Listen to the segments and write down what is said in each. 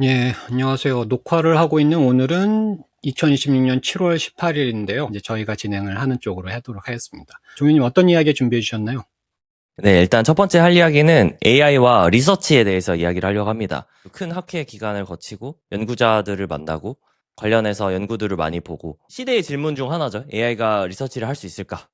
예, 안녕하세요. 녹화를 하고 있는 오늘은 2026년 7월 18일인데요. 이제 저희가 진행을 하는 쪽으로 하도록 하겠습니다. 종현님 어떤 이야기 준비해 주셨나요? 네, 일단 첫 번째 할 이야기는 AI와 리서치에 대해서 이야기를 하려고 합니다. 큰 학회 기간을 거치고 연구자들을 만나고 관련해서 연구들을 많이 보고 시대의 질문 중 하나죠. AI가 리서치를 할 수 있을까?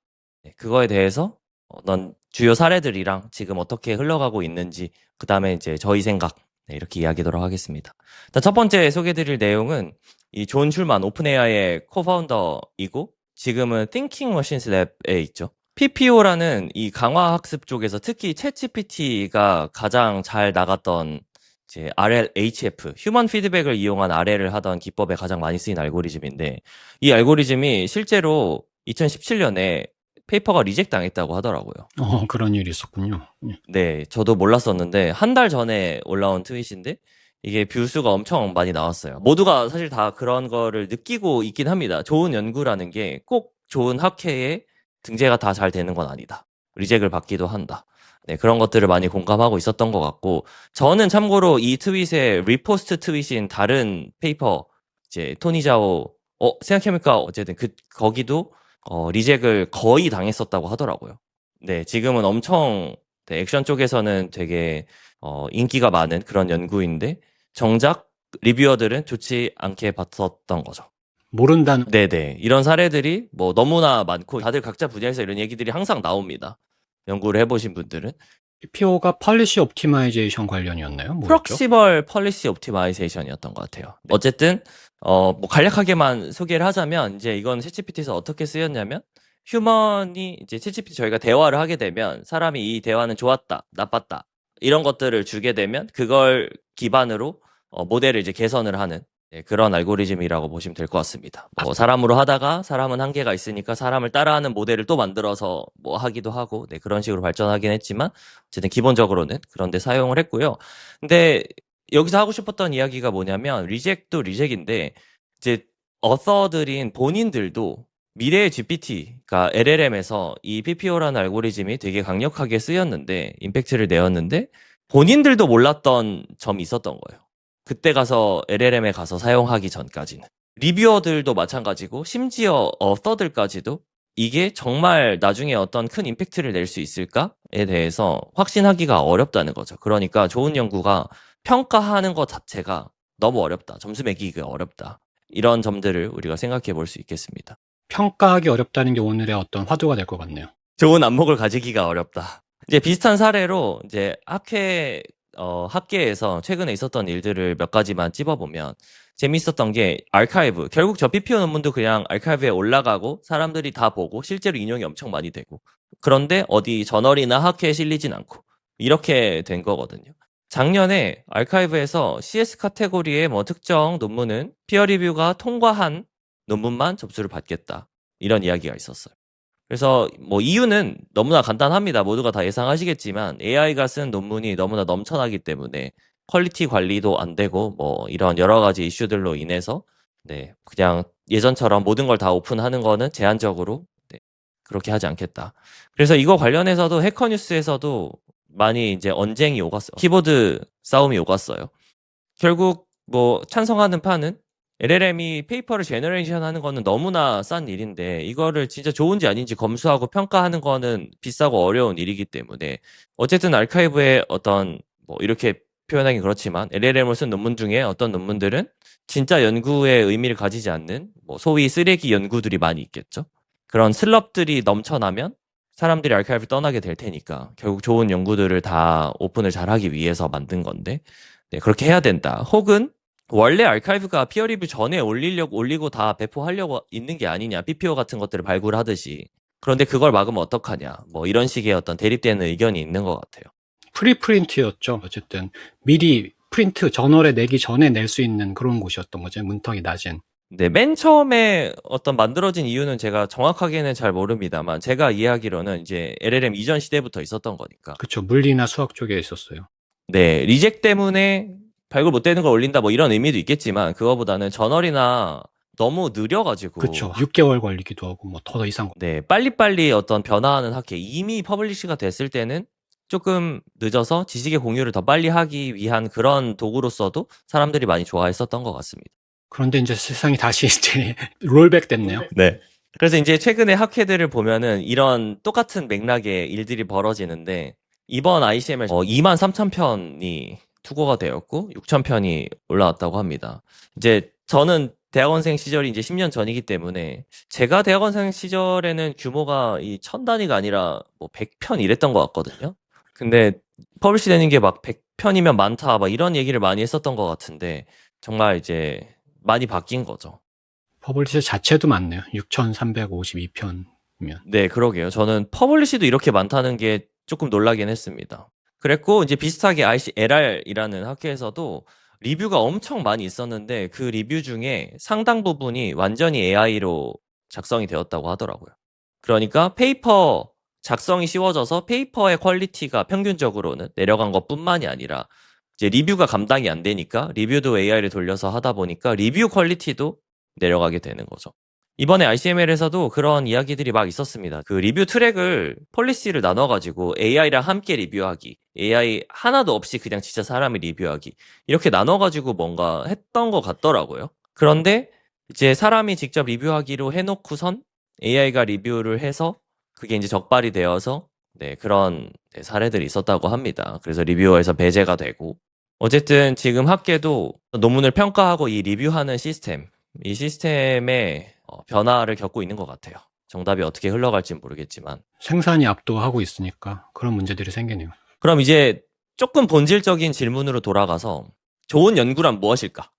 네, 그거에 대해서 어떤 주요 사례들이랑 지금 어떻게 흘러가고 있는지 그 다음에 이제 저희 생각 이렇게 이야기하도록 하겠습니다. 일단 첫 번째 소개드릴 내용은 이 존 슐만 오픈AI의 코파운더이고 지금은 Thinking Machines Lab에 있죠. PPO라는 이 강화 학습 쪽에서 특히 챗GPT가 가장 잘 나갔던 이제 RLHF, 휴먼 피드백을 이용한 RL을 하던 기법에 가장 많이 쓰인 알고리즘인데 이 알고리즘이 실제로 2017년에 페이퍼가 리젝 당했다고 하더라고요. 그런 일이 있었군요. 예. 네, 저도 몰랐었는데 한 달 전에 올라온 트윗인데 이게 뷰수가 엄청 많이 나왔어요. 모두가 사실 다 그런 거를 느끼고 있긴 합니다. 좋은 연구라는 게 꼭 좋은 학회에 등재가 다 잘 되는 건 아니다. 리젝을 받기도 한다. 네, 그런 것들을 많이 공감하고 있었던 것 같고 저는 참고로 이 트윗의 리포스트 트윗인 다른 페이퍼 이제 토니자오 생각해보니까 어쨌든 거기도 리젝을 거의 당했었다고 하더라고요. 네, 지금은 엄청 네, 액션 쪽에서는 되게 인기가 많은 그런 연구인데 정작 리뷰어들은 좋지 않게 봤었던 거죠. 모른다는 네네. 이런 사례들이 뭐 너무나 많고 다들 각자 분야에서 이런 얘기들이 항상 나옵니다. 연구를 해보신 분들은. PO가 폴리시 옵티마이제이션 관련이었나요? 뭐였죠? 프럭시벌 폴리시 옵티마이제이션이었던 것 같아요. 네. 어쨌든 뭐 간략하게만 소개를 하자면 이제 이건 챗GPT에서 어떻게 쓰였냐면 휴먼이 이제 챗GPT 저희가 대화를 하게 되면 사람이 이 대화는 좋았다, 나빴다 이런 것들을 주게 되면 그걸 기반으로 모델을 이제 개선을 하는 그런 알고리즘이라고 보시면 될 것 같습니다. 뭐 사람으로 하다가 사람은 한계가 있으니까 사람을 따라하는 모델을 또 만들어서 뭐 하기도 하고 그런 식으로 발전하긴 했지만 어쨌든 기본적으로는 그런 데 사용을 했고요. 근데 여기서 하고 싶었던 이야기가 뭐냐면 리젝도 리젝인데 이제 어서들인 본인들도 미래의 GPT가 LLM에서 이 PPO라는 알고리즘이 되게 강력하게 쓰였는데 임팩트를 내었는데 본인들도 몰랐던 점이 있었던 거예요. 그때 가서 LLM에 가서 사용하기 전까지는. 리뷰어들도 마찬가지고 심지어 어서들까지도 이게 정말 나중에 어떤 큰 임팩트를 낼 수 있을까에 대해서 확신하기가 어렵다는 거죠. 그러니까 좋은 연구가 평가하는 것 자체가 너무 어렵다. 점수 매기기가 어렵다. 이런 점들을 우리가 생각해 볼 수 있겠습니다. 평가하기 어렵다는 게 오늘의 어떤 화두가 될 것 같네요. 좋은 안목을 가지기가 어렵다. 이제 비슷한 사례로 이제 학계에서 최근에 있었던 일들을 몇 가지만 찝어보면 재밌었던 게 아카이브. 결국 저 PPO 논문도 그냥 아카이브에 올라가고 사람들이 다 보고 실제로 인용이 엄청 많이 되고 그런데 어디 저널이나 학회에 실리진 않고 이렇게 된 거거든요. 작년에 아카이브에서 CS 카테고리의 뭐 특정 논문은 피어 리뷰가 통과한 논문만 접수를 받겠다. 이런 이야기가 있었어요. 그래서 뭐 이유는 너무나 간단합니다. 모두가 다 예상하시겠지만 AI가 쓴 논문이 너무나 넘쳐나기 때문에 퀄리티 관리도 안 되고 뭐 이런 여러 가지 이슈들로 인해서 그냥 예전처럼 모든 걸 다 오픈하는 거는 제한적으로 그렇게 하지 않겠다. 그래서 이거 관련해서도 해커뉴스에서도 많이 이제 언쟁이 오갔어요. 키보드 싸움이 오갔어요. 결국 뭐 찬성하는 파는 LLM이 페이퍼를 제너레이션 하는 거는 너무나 싼 일인데 이거를 진짜 좋은지 아닌지 검수하고 평가하는 거는 비싸고 어려운 일이기 때문에 어쨌든 아카이브의 어떤 뭐 이렇게 표현하기 그렇지만 LLM을 쓴 논문 중에 어떤 논문들은 진짜 연구에 의미를 가지지 않는 뭐 소위 쓰레기 연구들이 많이 있겠죠. 그런 슬럽들이 넘쳐나면 사람들이 아카이브를 떠나게 될 테니까 결국 좋은 연구들을 다 오픈을 잘하기 위해서 만든 건데 그렇게 해야 된다. 혹은 원래 아카이브가 피어 리뷰 전에 올리고 다 배포하려고 있는 게 아니냐. PPO 같은 것들을 발굴하듯이. 그런데 그걸 막으면 어떡하냐. 뭐 이런 식의 어떤 대립되는 의견이 있는 것 같아요. 프리프린트였죠. 어쨌든 미리 프린트 저널에 내기 전에 낼 수 있는 그런 곳이었던 거죠. 문턱이 낮은. 네, 맨 처음에 어떤 만들어진 이유는 제가 정확하게는 잘 모릅니다만 제가 이해하기로는 이제 LLM 이전 시대부터 있었던 거니까. 그쵸. 물리나 수학 쪽에 있었어요. 네, 리젝 때문에 발굴 못 되는 걸 올린다 뭐 이런 의미도 있겠지만 그거보다는 저널이나 너무 느려가지고 그쵸. 6개월 걸리기도 하고 뭐 더 이상. 빨리빨리 어떤 변화하는 학회 이미 퍼블리시가 됐을 때는 조금 늦어서 지식의 공유를 더 빨리 하기 위한 그런 도구로서도 사람들이 많이 좋아했었던 것 같습니다. 그런데 이제 세상이 다시 이제 롤백 됐네요. 네. 그래서 이제 최근에 학회들을 보면은 이런 똑같은 맥락의 일들이 벌어지는데 이번 ICML 23,000편이 투고가 되었고 6,000편이 올라왔다고 합니다. 이제 저는 대학원생 시절이 이제 10년 전이기 때문에 제가 대학원생 시절에는 규모가 이 1000단위가 아니라 뭐 100편 이랬던 것 같거든요. 근데 퍼블리시 되는 게 막 100편이면 많다 막 이런 얘기를 많이 했었던 것 같은데 정말 이제 많이 바뀐 거죠. 퍼블리셔 자체도 많네요. 6,352편이면. 네, 그러게요. 저는 퍼블리시도 이렇게 많다는 게 조금 놀라긴 했습니다. 그랬고 이제 비슷하게 ICLR이라는 학회에서도 리뷰가 엄청 많이 있었는데 그 리뷰 중에 상당 부분이 완전히 AI로 작성이 되었다고 하더라고요. 그러니까 페이퍼 작성이 쉬워져서 페이퍼의 퀄리티가 평균적으로는 내려간 것뿐만이 아니라 이제 리뷰가 감당이 안 되니까 리뷰도 AI를 돌려서 하다 보니까 리뷰 퀄리티도 내려가게 되는 거죠. 이번에 ICML에서도 그런 이야기들이 막 있었습니다. 그 리뷰 트랙을 폴리시를 나눠가지고 AI랑 함께 리뷰하기, AI 하나도 없이 그냥 진짜 사람이 리뷰하기 이렇게 나눠가지고 뭔가 했던 것 같더라고요. 그런데 이제 사람이 직접 리뷰하기로 해놓고선 AI가 리뷰를 해서 그게 이제 적발이 되어서 네, 그런 사례들이 있었다고 합니다. 그래서 리뷰어에서 배제가 되고 어쨌든 지금 학계도 논문을 평가하고 이 리뷰하는 시스템, 이 시스템의 변화를 겪고 있는 것 같아요. 정답이 어떻게 흘러갈지 모르겠지만. 생산이 압도하고 있으니까 그런 문제들이 생기네요. 그럼 이제 조금 본질적인 질문으로 돌아가서 좋은 연구란 무엇일까?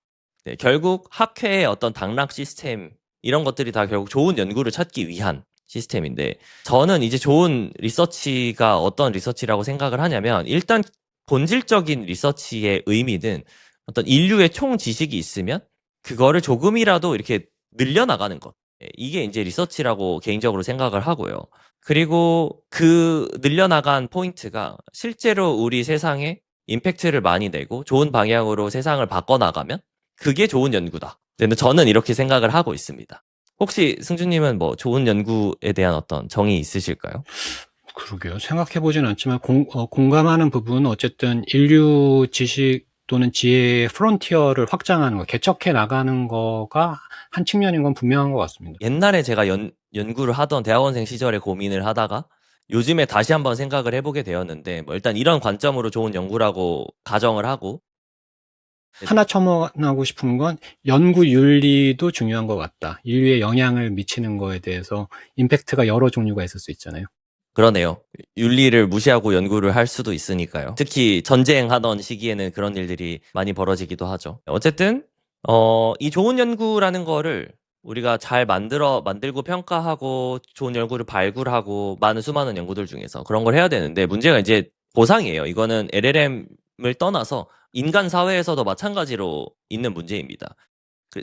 네, 결국 학회의 어떤 당락 시스템 이런 것들이 다 결국 좋은 연구를 찾기 위한 시스템인데 저는 이제 좋은 리서치가 어떤 리서치라고 생각을 하냐면 일단 본질적인 리서치의 의미는 어떤 인류의 총 지식이 있으면 그거를 조금이라도 이렇게 늘려나가는 것. 이게 이제 리서치라고 개인적으로 생각을 하고요. 그리고 그 늘려나간 포인트가 실제로 우리 세상에 임팩트를 많이 내고 좋은 방향으로 세상을 바꿔나가면 그게 좋은 연구다. 근데 저는 이렇게 생각을 하고 있습니다. 혹시 승주님은 뭐 좋은 연구에 대한 어떤 정의 있으실까요? 그러게요. 생각해보진 않지만 공감하는 부분은 어쨌든 인류 지식 또는 지혜의 프론티어를 확장하는 거, 개척해 나가는 거가 한 측면인 건 분명한 것 같습니다. 옛날에 제가 연구를 하던 대학원생 시절에 고민을 하다가 요즘에 다시 한번 생각을 해보게 되었는데 뭐 일단 이런 관점으로 좋은 연구라고 가정을 하고 하나 첨언하고 싶은 건 연구 윤리도 중요한 것 같다. 인류에 영향을 미치는 거에 대해서 임팩트가 여러 종류가 있을 수 있잖아요. 그러네요. 윤리를 무시하고 연구를 할 수도 있으니까요. 특히 전쟁하던 시기에는 그런 일들이 많이 벌어지기도 하죠. 어쨌든 이 좋은 연구라는 거를 우리가 잘 만들고 평가하고 좋은 연구를 발굴하고 수많은 연구들 중에서 그런 걸 해야 되는데 문제가 이제 보상이에요. 이거는 LLM을 떠나서 인간 사회에서도 마찬가지로 있는 문제입니다.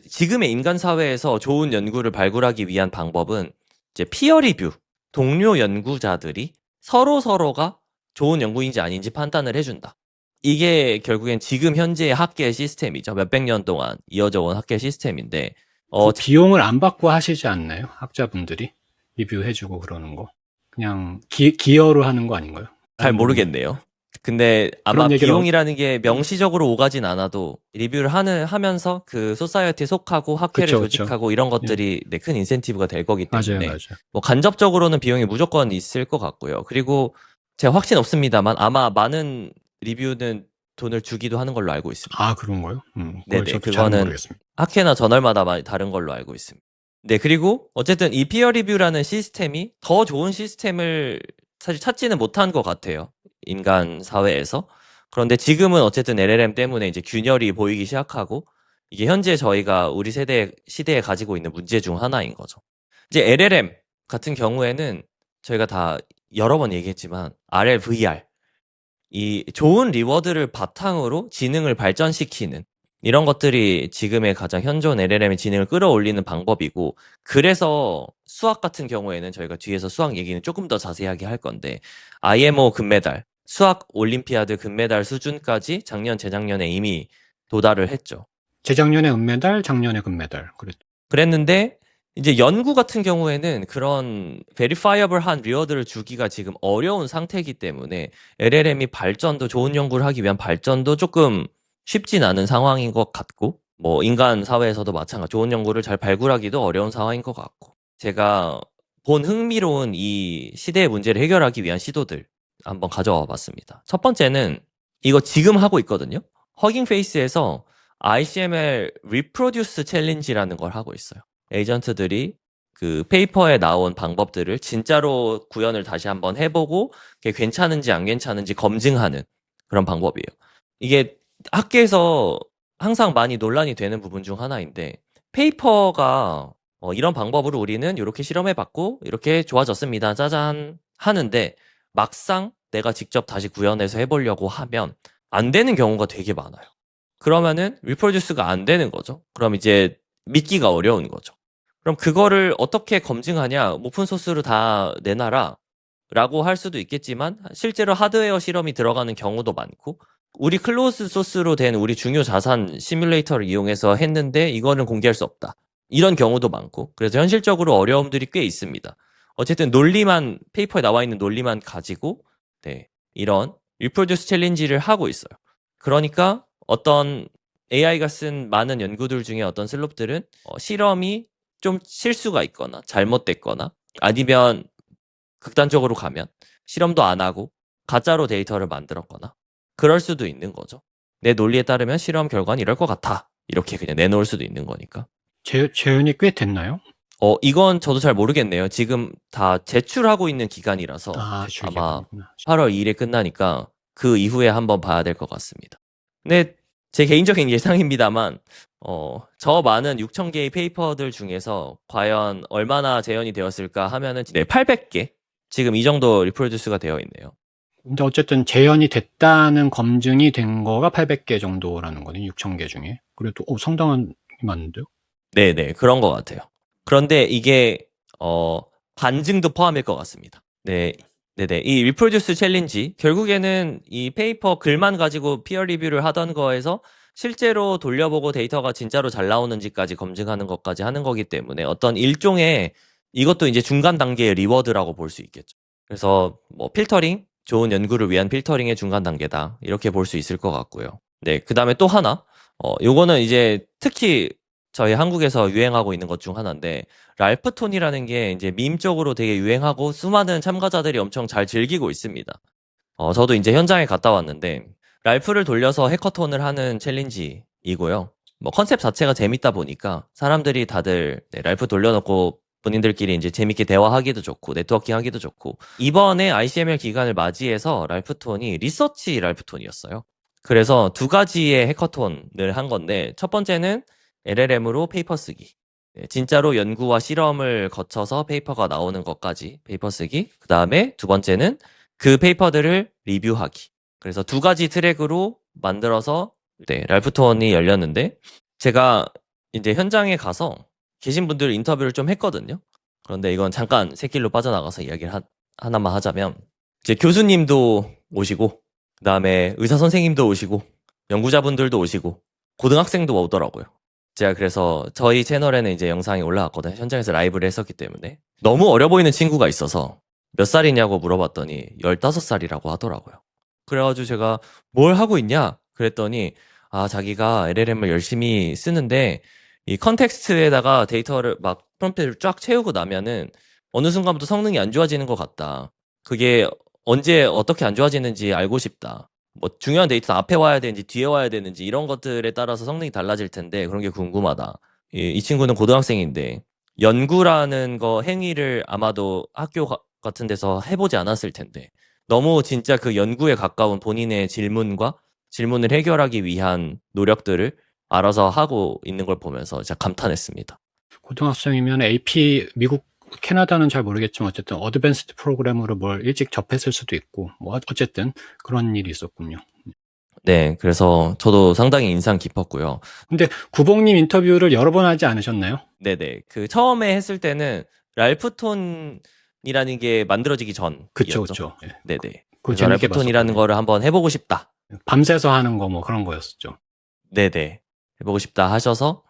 지금의 인간 사회에서 좋은 연구를 발굴하기 위한 방법은 이제 피어 리뷰, 동료 연구자들이 서로가 좋은 연구인지 아닌지 판단을 해준다. 이게 결국엔 지금 현재의 학계 시스템이죠. 몇백 년 동안 이어져 온 학계 시스템인데 그 비용을 안 받고 하시지 않나요? 학자분들이 리뷰해주고 그러는 거. 그냥 기여로 하는 거 아닌가요? 잘 모르겠네요. 근데 아마 그런 얘기를 비용이라는 게 명시적으로 오가진 않아도 리뷰를 하면서 그 소사이어티에 속하고 학회를 그쵸. 조직하고 이런 것들이 네, 큰 인센티브가 될 거기 때문에 맞아요. 뭐 간접적으로는 비용이 무조건 있을 것 같고요. 그리고 제가 확신 없습니다만 아마 많은 리뷰는 돈을 주기도 하는 걸로 알고 있습니다. 아, 그런가요? 그걸 네네, 저도 잘 그거는 모르겠습니다. 학회나 저널마다 많이 다른 걸로 알고 있습니다. 네, 그리고 어쨌든 이 피어 리뷰라는 시스템이 더 좋은 시스템을 사실 찾지는 못한 것 같아요. 인간 사회에서. 그런데 지금은 어쨌든 LLM 때문에 이제 균열이 보이기 시작하고 이게 현재 저희가 우리 시대에 가지고 있는 문제 중 하나인 거죠. 이제 LLM 같은 경우에는 저희가 다 여러 번 얘기했지만 RLVR 이 좋은 리워드를 바탕으로 지능을 발전시키는 이런 것들이 지금의 가장 현존 LLM의 지능을 끌어올리는 방법이고 그래서 수학 같은 경우에는 저희가 뒤에서 수학 얘기는 조금 더 자세하게 할 건데 IMO 금메달, 수학 올림피아드 금메달 수준까지 작년, 재작년에 이미 도달을 했죠. 재작년에 은메달, 작년에 금메달. 그랬는데 이제 연구 같은 경우에는 그런 verifiable한 리워드를 주기가 지금 어려운 상태이기 때문에 LLM이 발전도 좋은 연구를 하기 위한 발전도 조금 쉽진 않은 상황인 것 같고 뭐 인간 사회에서도 마찬가지 좋은 연구를 잘 발굴하기도 어려운 상황인 것 같고 제가 본 흥미로운 이 시대의 문제를 해결하기 위한 시도들 한번 가져와 봤습니다. 첫 번째는 이거 지금 하고 있거든요. 허깅 페이스에서 ICML Reproduce Challenge라는 걸 하고 있어요. 에이전트들이 그 페이퍼에 나온 방법들을 진짜로 구현을 다시 한번 해보고 그게 괜찮은지 안 괜찮은지 검증하는 그런 방법이에요. 이게 학계에서 항상 많이 논란이 되는 부분 중 하나인데 페이퍼가 이런 방법으로 우리는 이렇게 실험해봤고 이렇게 좋아졌습니다. 짜잔 하는데 막상 내가 직접 다시 구현해서 해보려고 하면 안 되는 경우가 되게 많아요. 그러면은 리프로듀스가 안 되는 거죠. 그럼 이제 믿기가 어려운 거죠. 그럼 그거를 어떻게 검증하냐? 오픈 소스로 다 내놔라. 라고 할 수도 있겠지만 실제로 하드웨어 실험이 들어가는 경우도 많고 우리 클로즈 소스로 된 우리 중요 자산 시뮬레이터를 이용해서 했는데 이거는 공개할 수 없다. 이런 경우도 많고 그래서 현실적으로 어려움들이 꽤 있습니다. 어쨌든 논리만 페이퍼에 나와 있는 논리만 가지고 네, 이런 리프로듀스 챌린지를 하고 있어요. 그러니까 어떤 AI가 쓴 많은 연구들 중에 어떤 슬롭들은 실험이 좀 실수가 있거나 잘못됐거나 아니면 극단적으로 가면 실험도 안 하고 가짜로 데이터를 만들었거나 그럴 수도 있는 거죠. 내 논리에 따르면 실험 결과는 이럴 것 같아. 이렇게 그냥 내놓을 수도 있는 거니까. 재현이 꽤 됐나요? 이건 저도 잘 모르겠네요. 지금 다 제출하고 있는 기간이라서 제출 아마 기간이구나. 8월 2일에 끝나니까 그 이후에 한번 봐야 될 것 같습니다. 근데 제 개인적인 예상입니다만 저 많은 6,000개의 페이퍼들 중에서 과연 얼마나 재현이 되었을까 하면은 네, 800개 지금 이 정도 리프로듀스가 되어 있네요. 근데 어쨌든 재현이 됐다는 검증이 된 거가 800개 정도라는 거네, 6,000개 중에. 그래도 상당한 많은데요? 네네 그런 것 같아요. 그런데 이게 반증도 포함일 것 같습니다. 네, 네네 이 리프로듀스 챌린지 결국에는 이 페이퍼 글만 가지고 피어 리뷰를 하던 거에서 실제로 돌려보고 데이터가 진짜로 잘 나오는지까지 검증하는 것까지 하는 거기 때문에 어떤 일종의 이것도 이제 중간 단계의 리워드라고 볼 수 있겠죠. 그래서 뭐 필터링 좋은 연구를 위한 필터링의 중간 단계다 이렇게 볼 수 있을 것 같고요. 네, 그 다음에 또 하나 요거는 이제 특히 저희 한국에서 유행하고 있는 것 중 하나인데 랄프톤이라는 게 이제 밈적으로 되게 유행하고 수많은 참가자들이 엄청 잘 즐기고 있습니다. 저도 이제 현장에 갔다 왔는데 랄프를 돌려서 해커톤을 하는 챌린지이고요. 뭐 컨셉 자체가 재밌다 보니까 사람들이 다들 네, 랄프 돌려놓고 본인들끼리 이제 재밌게 대화하기도 좋고 네트워킹 하기도 좋고 이번에 ICML 기간을 맞이해서 랄프톤이 리서치 랄프톤이었어요. 그래서 두 가지의 해커톤을 한 건데 첫 번째는 LLM으로 페이퍼 쓰기. 네, 진짜로 연구와 실험을 거쳐서 페이퍼가 나오는 것까지 페이퍼 쓰기. 그 다음에 두 번째는 그 페이퍼들을 리뷰하기. 그래서 두 가지 트랙으로 만들어서 네, 랄프톤이 열렸는데 제가 이제 현장에 가서 계신 분들 인터뷰를 좀 했거든요. 그런데 이건 잠깐 새길로 빠져나가서 이야기를 하나만 하자면 이제 교수님도 오시고 그다음에 의사 선생님도 오시고 연구자분들도 오시고 고등학생도 오더라고요. 제가 그래서 저희 채널에는 이제 영상이 올라왔거든요. 현장에서 라이브를 했었기 때문에 너무 어려 보이는 친구가 있어서 몇 살이냐고 물어봤더니 15살이라고 하더라고요. 그래가지고 제가 뭘 하고 있냐? 그랬더니 자기가 LLM을 열심히 쓰는데 이 컨텍스트에다가 데이터를 막 프롬프트를 쫙 채우고 나면은 어느 순간부터 성능이 안 좋아지는 것 같다. 그게 언제 어떻게 안 좋아지는지 알고 싶다. 뭐 중요한 데이터는 앞에 와야 되는지 뒤에 와야 되는지 이런 것들에 따라서 성능이 달라질 텐데 그런 게 궁금하다. 이 친구는 고등학생인데 연구라는 거 행위를 아마도 학교 같은 데서 해보지 않았을 텐데 너무 진짜 그 연구에 가까운 본인의 질문을 해결하기 위한 노력들을 알아서 하고 있는 걸 보면서 진짜 감탄했습니다. 고등학생이면 AP, 미국, 캐나다는 잘 모르겠지만 어쨌든 어드밴스드 프로그램으로 뭘 일찍 접했을 수도 있고 뭐 어쨌든 그런 일이 있었군요. 네, 그래서 저도 상당히 인상 깊었고요. 근데 구봉님 인터뷰를 여러 번 하지 않으셨나요? 네네. 그 처음에 했을 때는 랄프톤이라는 게 만들어지기 전이었죠. 그쵸. 예. 네네. 그거 그래서 재밌게 랄프톤이라는 봤었거든요. 거를 한번 해보고 싶다. 밤새서 하는 거 뭐 그런 거였었죠. 네네. 해보고 싶다 하셔서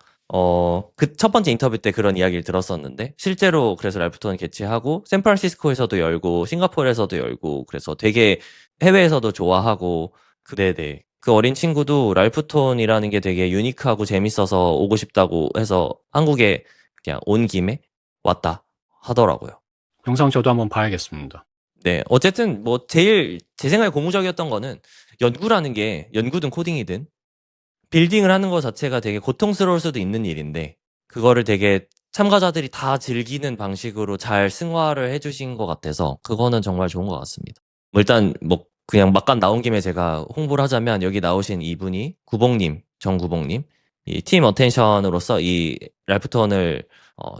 그 첫 번째 인터뷰 때 그런 이야기를 들었었는데, 실제로 그래서 랄프톤 개최하고, 샌프란시스코에서도 열고, 싱가포르에서도 열고, 그래서 되게 해외에서도 좋아하고, 네네. 그 어린 친구도 랄프톤이라는 게 되게 유니크하고 재밌어서 오고 싶다고 해서 한국에 그냥 온 김에 왔다 하더라고요. 영상 저도 한번 봐야겠습니다. 네. 어쨌든 뭐 제일 제 생각에 고무적이었던 거는 연구라는 게 연구든 코딩이든 빌딩을 하는 것 자체가 되게 고통스러울 수도 있는 일인데 그거를 되게 참가자들이 다 즐기는 방식으로 잘 승화를 해주신 것 같아서 그거는 정말 좋은 것 같습니다. 뭐 일단 뭐 그냥 막간 나온 김에 제가 홍보를 하자면 여기 나오신 이분이 구봉님, 정구봉님, 이 팀 어텐션으로서 이 랄프톤을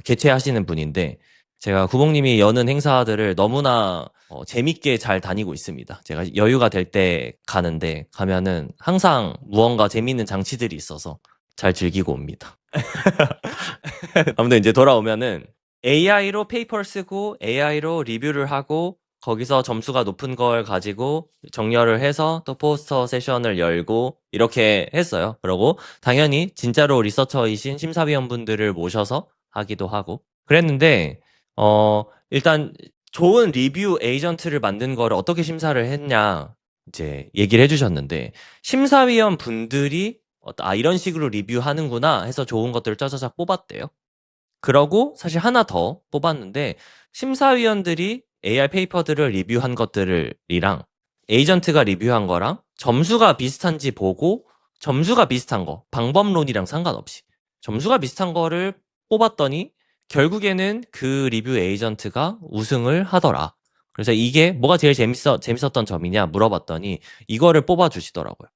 개최하시는 분인데 제가 구봉님이 여는 행사들을 너무나 재밌게 잘 다니고 있습니다. 제가 여유가 될 때 가는데 가면은 항상 무언가 재밌는 장치들이 있어서 잘 즐기고 옵니다. 아무튼 이제 돌아오면은 AI로 페이퍼를 쓰고 AI로 리뷰를 하고 거기서 점수가 높은 걸 가지고 정렬을 해서 또 포스터 세션을 열고 이렇게 했어요. 그리고 당연히 진짜로 리서처이신 심사위원분들을 모셔서 하기도 하고 그랬는데 일단 좋은 리뷰 에이전트를 만든 거를 어떻게 심사를 했냐 이제 얘기를 해주셨는데 심사위원 분들이 이런 식으로 리뷰하는구나 해서 좋은 것들을 짜자작 뽑았대요. 그러고 사실 하나 더 뽑았는데 심사위원들이 AI 페이퍼들을 리뷰한 것들이랑 에이전트가 리뷰한 거랑 점수가 비슷한지 보고 점수가 비슷한 거, 방법론이랑 상관없이 점수가 비슷한 거를 뽑았더니 결국에는 그 리뷰 에이전트가 우승을 하더라. 그래서 이게 뭐가 제일 재밌었던 점이냐 물어봤더니 이거를 뽑아주시더라고요.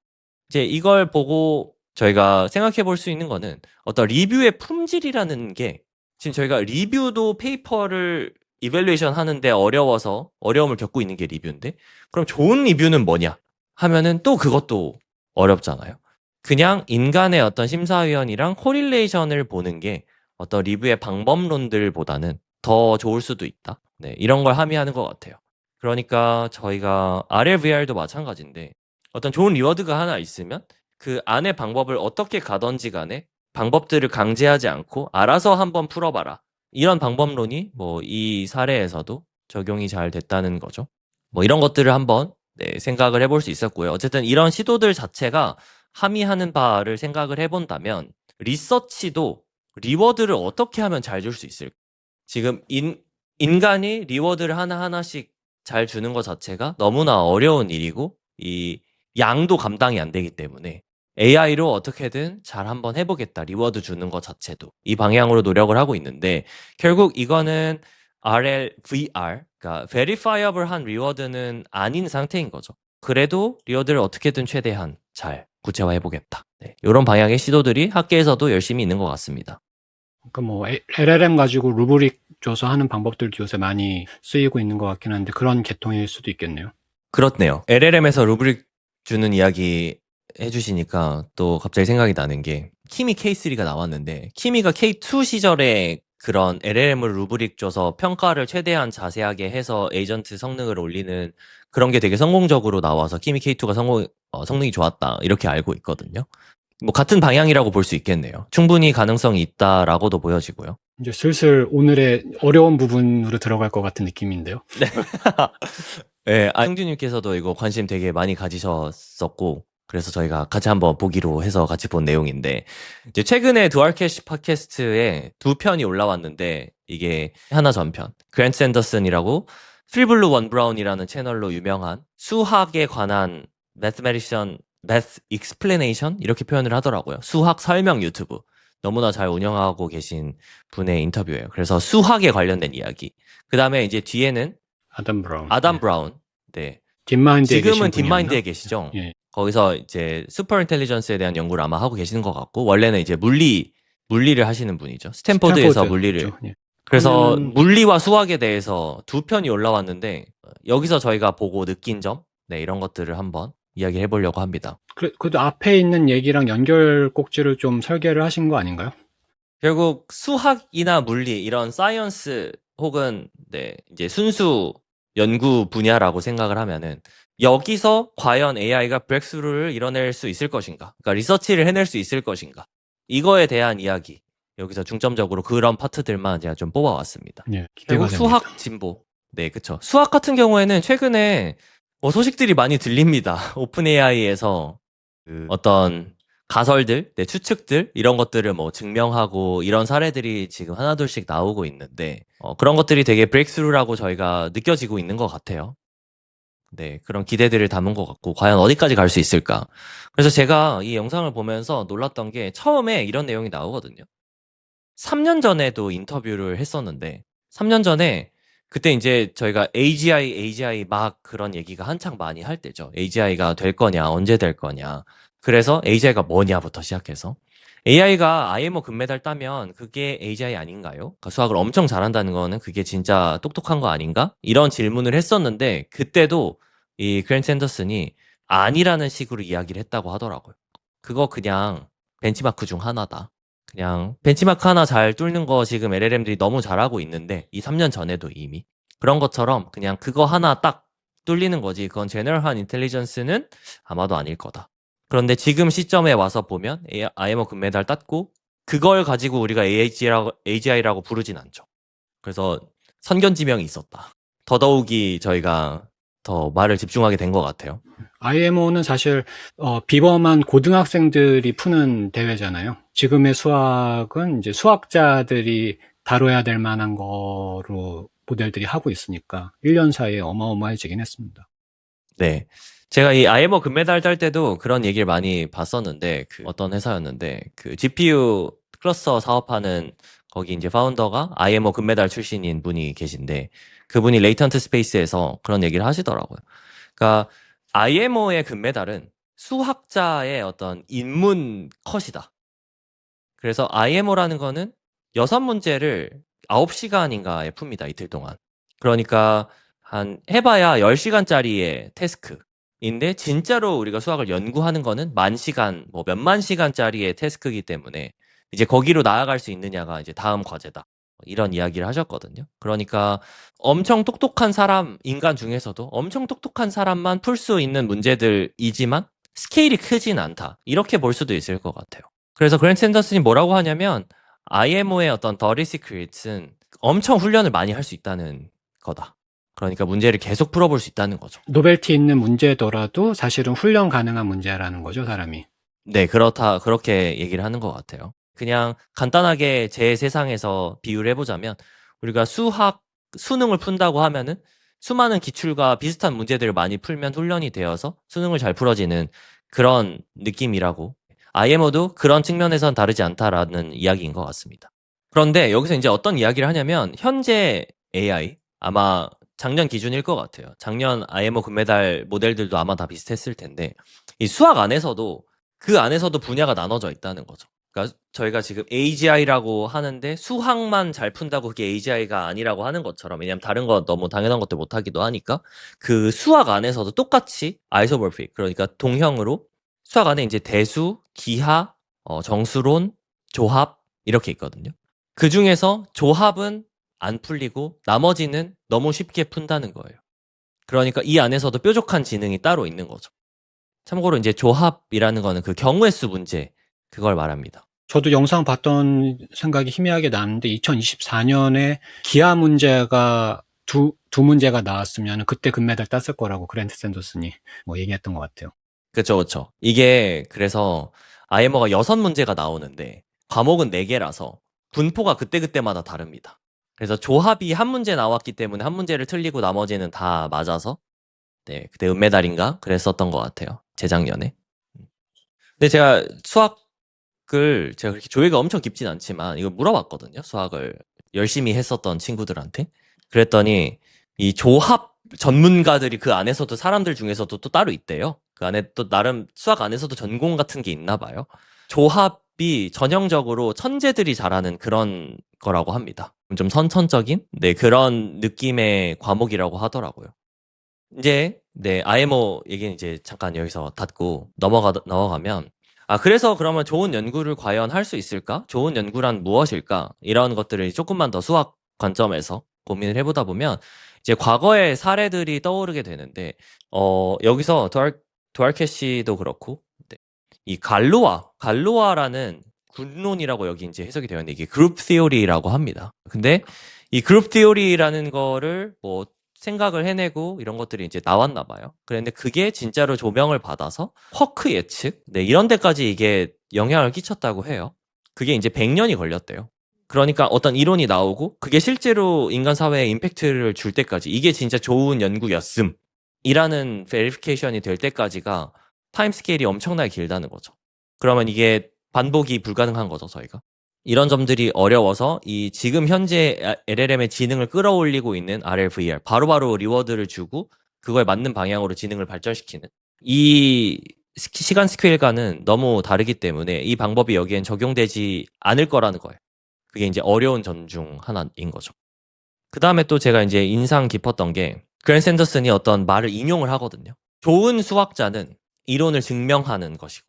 이제 이걸 보고 저희가 생각해 볼 수 있는 거는 어떤 리뷰의 품질이라는 게 지금 저희가 리뷰도 페이퍼를 이밸루에이션 하는데 어려워서 어려움을 겪고 있는 게 리뷰인데 그럼 좋은 리뷰는 뭐냐 하면은 또 그것도 어렵잖아요. 그냥 인간의 어떤 심사위원이랑 코릴레이션을 보는 게 어떤 리뷰의 방법론들보다는 더 좋을 수도 있다. 네, 이런 걸 함의하는 것 같아요. 그러니까 저희가 RLVR도 마찬가지인데 어떤 좋은 리워드가 하나 있으면 그 안의 방법을 어떻게 가든지 간에 방법들을 강제하지 않고 알아서 한번 풀어봐라. 이런 방법론이 뭐 이 사례에서도 적용이 잘 됐다는 거죠. 뭐 이런 것들을 한번 생각을 해볼 수 있었고요. 어쨌든 이런 시도들 자체가 함의하는 바를 생각을 해본다면 리서치도 리워드를 어떻게 하면 잘 줄 수 있을까? 지금 인간이 리워드를 하나하나씩 잘 주는 것 자체가 너무나 어려운 일이고 이 양도 감당이 안 되기 때문에 AI로 어떻게든 잘 한번 해보겠다. 리워드 주는 것 자체도. 이 방향으로 노력을 하고 있는데 결국 이거는 RLVR, 그러니까 Verifiable한 리워드는 아닌 상태인 거죠. 그래도 리워드를 어떻게든 최대한 잘 구체화해보겠다. 네, 이런 방향의 시도들이 학계에서도 열심히 있는 것 같습니다. 그러니까 뭐 LLM 가지고 루브릭 줘서 하는 방법들도 요새 많이 쓰이고 있는 것 같긴 한데 그런 계통일 수도 있겠네요. 그렇네요. LLM에서 루브릭 주는 이야기 해주시니까 또 갑자기 생각이 나는 게 키미 K3가 나왔는데 키미가 K2 시절에 그런 LLM을 루브릭 줘서 평가를 최대한 자세하게 해서 에이전트 성능을 올리는 그런 게 되게 성공적으로 나와서 키미 K2가 성능이 좋았다 이렇게 알고 있거든요. 뭐 같은 방향이라고 볼 수 있겠네요. 충분히 가능성이 있다라고도 보여지고요. 이제 슬슬 오늘의 어려운 부분으로 들어갈 것 같은 느낌인데요. 네, 형준님께서도 이거 관심 되게 많이 가지셨었고 그래서 저희가 같이 한번 보기로 해서 같이 본 내용인데 이제 최근에 두알캐시 팟캐스트에 2편이 올라왔는데 이게 하나 전편 그랜트 샌더슨이라고 필블루 원 브라운이라는 채널로 유명한 수학에 관한 math explanation 이렇게 표현을 하더라고요. 수학 설명 유튜브 너무나 잘 운영하고 계신 분의 인터뷰예요. 그래서 수학에 관련된 이야기. 그 다음에 이제 뒤에는 아담 브라운. 네. 딥마인드에 지금은 계신 딥마인드에 분이었나? 계시죠. 예. 거기서 이제 슈퍼 인텔리전스에 대한 연구를 아마 하고 계시는 것 같고 원래는 이제 물리를 하시는 분이죠. 스탠포드에서 물리를. 그렇죠. 예. 그래서 그러면은- 물리와 수학에 대해서 2편이 올라왔는데 여기서 저희가 보고 느낀 점, 네, 이런 것들을 한번 이야기해 보려고 합니다. 그래도 앞에 있는 얘기랑 연결 꼭지를 좀 설계를 하신 거 아닌가요? 결국 수학이나 물리 이런 사이언스 혹은 네, 이제 순수 연구 분야라고 생각을 하면은 여기서 과연 AI가 브렉스루를 이뤄낼 수 있을 것인가? 그러니까 리서치를 해낼 수 있을 것인가? 이거에 대한 이야기. 여기서 중점적으로 그런 파트들만 제가 좀 뽑아왔습니다. 예, 기대가 결국 됩니다. 수학 진보. 네, 그쵸. 수학 같은 경우에는 최근에 소식들이 많이 들립니다. 오픈 AI에서 어떤 가설들, 네, 추측들, 이런 것들을 뭐 증명하고 이런 사례들이 지금 하나둘씩 나오고 있는데, 그런 것들이 되게 브레이크스루라고 저희가 느껴지고 있는 것 같아요. 네, 그런 기대들을 담은 것 같고, 과연 어디까지 갈 수 있을까? 그래서 제가 이 영상을 보면서 놀랐던 게 처음에 이런 내용이 나오거든요. 3년 전에도 인터뷰를 했었는데, 3년 전에 그때 이제 저희가 AGI 막 그런 얘기가 한창 많이 할 때죠. AGI가 될 거냐, 언제 될 거냐. 그래서 AGI가 뭐냐부터 시작해서 AI가 IMO 금메달 따면 그게 AGI 아닌가요? 그러니까 수학을 엄청 잘한다는 거는 그게 진짜 똑똑한 거 아닌가? 이런 질문을 했었는데 그때도 이 그랜트 샌더슨이 아니라는 식으로 이야기를 했다고 하더라고요. 그거 그냥 벤치마크 중 하나다. 그냥 벤치마크 하나 잘 뚫는 거 지금 LLM들이 너무 잘하고 있는데 이 3년 전에도 이미 그런 것처럼 그냥 그거 하나 딱 뚫리는 거지 그건 제너럴한 인텔리전스는 아마도 아닐 거다. 그런데 지금 시점에 와서 보면 IMO 금메달 땄고 그걸 가지고 우리가 AGI라고 부르진 않죠. 그래서 선견지명이 있었다. 더더욱이 저희가 더 말을 집중하게 된 것 같아요. IMO는 사실 비범한 고등학생들이 푸는 대회잖아요. 지금의 수학은 이제 수학자들이 다뤄야 될 만한 거로 모델들이 하고 있으니까 1년 사이에 어마어마해지긴 했습니다. 네. 제가 이 IMO 금메달 딸 때도 그런 얘기를 많이 봤었는데, 어떤 회사였는데, GPU 클러스터 사업하는 거기 이제 파운더가 IMO 금메달 출신인 분이 계신데, 그분이 레이턴트 스페이스에서 그런 얘기를 하시더라고요. 그러니까 IMO의 금메달은 수학자의 어떤 인문 컷이다. 그래서 IMO라는 거는 6문제를 9시간인가에 풉니다, 이틀 동안. 그러니까 한 해봐야 10시간짜리의 태스크인데 진짜로 우리가 수학을 연구하는 거는 10,000시간, 뭐 몇만 시간짜리의 태스크이기 때문에 이제 거기로 나아갈 수 있느냐가 이제 다음 과제다. 이런 이야기를 하셨거든요. 그러니까 엄청 똑똑한 사람, 인간 중에서도 엄청 똑똑한 사람만 풀 수 있는 문제들이지만 스케일이 크진 않다. 이렇게 볼 수도 있을 것 같아요. 그래서 그랜트 샌더슨이 뭐라고 하냐면 IMO의 어떤 더리 시크릿은 엄청 훈련을 많이 할 수 있다는 거다. 그러니까 문제를 계속 풀어볼 수 있다는 거죠. 노벨티 있는 문제더라도 사실은 훈련 가능한 문제라는 거죠, 사람이. 네, 그렇게 얘기를 하는 것 같아요. 그냥 간단하게 제 세상에서 비유를 해보자면 우리가 수능을 푼다고 하면은 수많은 기출과 비슷한 문제들을 많이 풀면 훈련이 되어서 수능을 잘 풀어지는 그런 느낌이라고 IMO도 그런 측면에선 다르지 않다라는 이야기인 것 같습니다. 그런데 여기서 이제 어떤 이야기를 하냐면 현재 AI 아마 작년 기준일 것 같아요. 작년 IMO 금메달 모델들도 아마 다 비슷했을 텐데 이 수학 안에서도 그 안에서도 분야가 나눠져 있다는 거죠. 그러니까 저희가 지금 AGI라고 하는데 수학만 잘 푼다고 그게 AGI가 아니라고 하는 것처럼 왜냐면 다른 거 너무 당연한 것들 못하기도 하니까 그 수학 안에서도 똑같이 아이소모픽 그러니까 동형으로 수학 안에 이제 대수, 기하, 정수론, 조합 이렇게 있거든요. 그 중에서 조합은 안 풀리고 나머지는 너무 쉽게 푼다는 거예요. 그러니까 이 안에서도 뾰족한 지능이 따로 있는 거죠. 참고로 이제 조합이라는 거는 그 경우의 수 문제 그걸 말합니다. 저도 영상 봤던 생각이 희미하게 나는데 2024년에 기하 문제가 두 문제가 나왔으면 그때 금메달 땄을 거라고 그랜트 샌더슨이 뭐 얘기했던 것 같아요. 그쵸. 이게 그래서 IMO가 6문제가 나오는데 과목은 4개라서 분포가 그때그때마다 다릅니다. 그래서 조합이 한 문제 나왔기 때문에 한 문제를 틀리고 나머지는 다 맞아서 네, 그때 은메달인가 그랬었던 것 같아요. 재작년에. 근데 제가 수학을 제가 그렇게 조예가 엄청 깊진 않지만 이걸 물어봤거든요. 수학을 열심히 했었던 친구들한테. 그랬더니 이 조합 전문가들이 그 안에서도 사람들 중에서도 또 따로 있대요. 그 안에 또 나름 수학 안에서도 전공 같은 게 있나 봐요. 조합이 전형적으로 천재들이 잘하는 그런 거라고 합니다. 좀 선천적인 네, 그런 느낌의 과목이라고 하더라고요. 이제 네, IMO 얘기는 이제 잠깐 여기서 닫고 넘어가면 그래서 그러면 좋은 연구를 과연 할 수 있을까? 좋은 연구란 무엇일까? 이런 것들을 조금만 더 수학 관점에서 고민을 해보다 보면 이제 과거의 사례들이 떠오르게 되는데 여기서 도알캐시도 그렇고 네, 이 갈로아라는 군론이라고 여기 이제 해석이 되어 있는데 이게 그룹 티오리라고 합니다. 근데 이 그룹 티오리라는 거를 뭐 생각을 해내고 이런 것들이 이제 나왔나 봐요. 그런데 그게 진짜로 조명을 받아서 쿼크 예측, 네, 이런 데까지 이게 영향을 끼쳤다고 해요. 그게 이제 100년이 걸렸대요. 그러니까 어떤 이론이 나오고 그게 실제로 인간 사회에 임팩트를 줄 때까지 이게 진짜 좋은 연구였음 이라는 베리피케이션이 될 때까지가 타임 스케일이 엄청나게 길다는 거죠. 그러면 이게 반복이 불가능한 거죠, 저희가. 이런 점들이 어려워서 이 지금 현재 LLM의 지능을 끌어올리고 있는 RLVR, 바로바로 리워드를 주고 그거에 맞는 방향으로 지능을 발전시키는 이 시간 스케일과는 너무 다르기 때문에 이 방법이 여기엔 적용되지 않을 거라는 거예요. 그게 이제 어려운 점 중 하나인 거죠. 그 다음에 또 제가 이제 인상 깊었던 게 그랜 샌더슨이 어떤 말을 인용을 하거든요. 좋은 수학자는 이론을 증명하는 것이고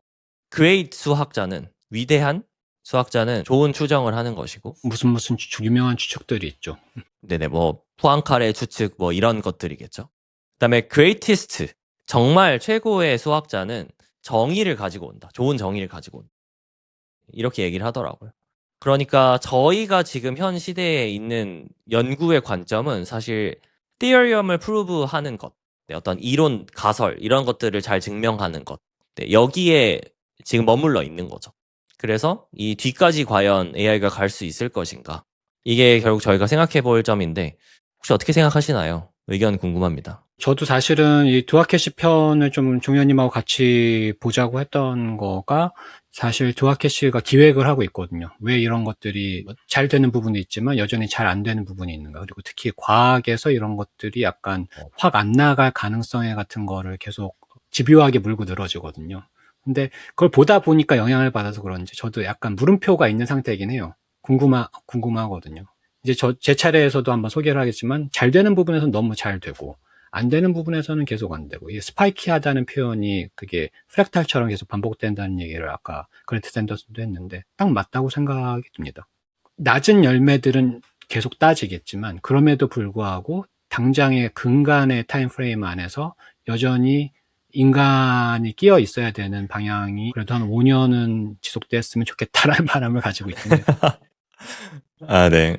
great 수학자는 위대한 수학자는 좋은 추정을 하는 것이고 무슨 유명한 추측들이 있죠. 네네 뭐 푸앙카레 추측 뭐 이런 것들이겠죠. 그다음에 greatest 정말 최고의 수학자는 정의를 가지고 온다. 좋은 정의를 가지고 온다. 이렇게 얘기를 하더라고요. 그러니까 저희가 지금 현 시대에 있는 연구의 관점은 사실 theorem을 prove하는 것, 네, 어떤 이론 가설 이런 것들을 잘 증명하는 것, 네, 여기에 지금 머물러 있는 거죠. 그래서 이 뒤까지 과연 AI가 갈 수 있을 것인가? 이게 결국 저희가 생각해 볼 점인데 혹시 어떻게 생각하시나요? 의견 궁금합니다. 저도 사실은 이 두아케시 편을 좀 종현님하고 같이 보자고 했던 거가 사실 두아케시가 기획을 하고 있거든요. 왜 이런 것들이 잘 되는 부분이 있지만 여전히 잘 안 되는 부분이 있는가. 그리고 특히 과학에서 이런 것들이 약간 확 안 나갈 가능성에 같은 거를 계속 집요하게 물고 늘어지거든요. 근데 그걸 보다 보니까 영향을 받아서 그런지 저도 약간 물음표가 있는 상태이긴 해요. 궁금하거든요. 이제 제 차례에서도 한번 소개를 하겠지만 잘 되는 부분에서는 너무 잘 되고 안 되는 부분에서는 계속 안 되고 이게 스파이키하다는 표현이 그게 프랙탈처럼 계속 반복된다는 얘기를 아까 그랜트 샌더슨도 했는데 딱 맞다고 생각이 듭니다. 낮은 열매들은 계속 따지겠지만 그럼에도 불구하고 당장의 근간의 타임 프레임 안에서 여전히 인간이 끼어 있어야 되는 방향이 그래도 한 5년은 지속됐으면 좋겠다라는 바람을 가지고 있군요. 아, 네.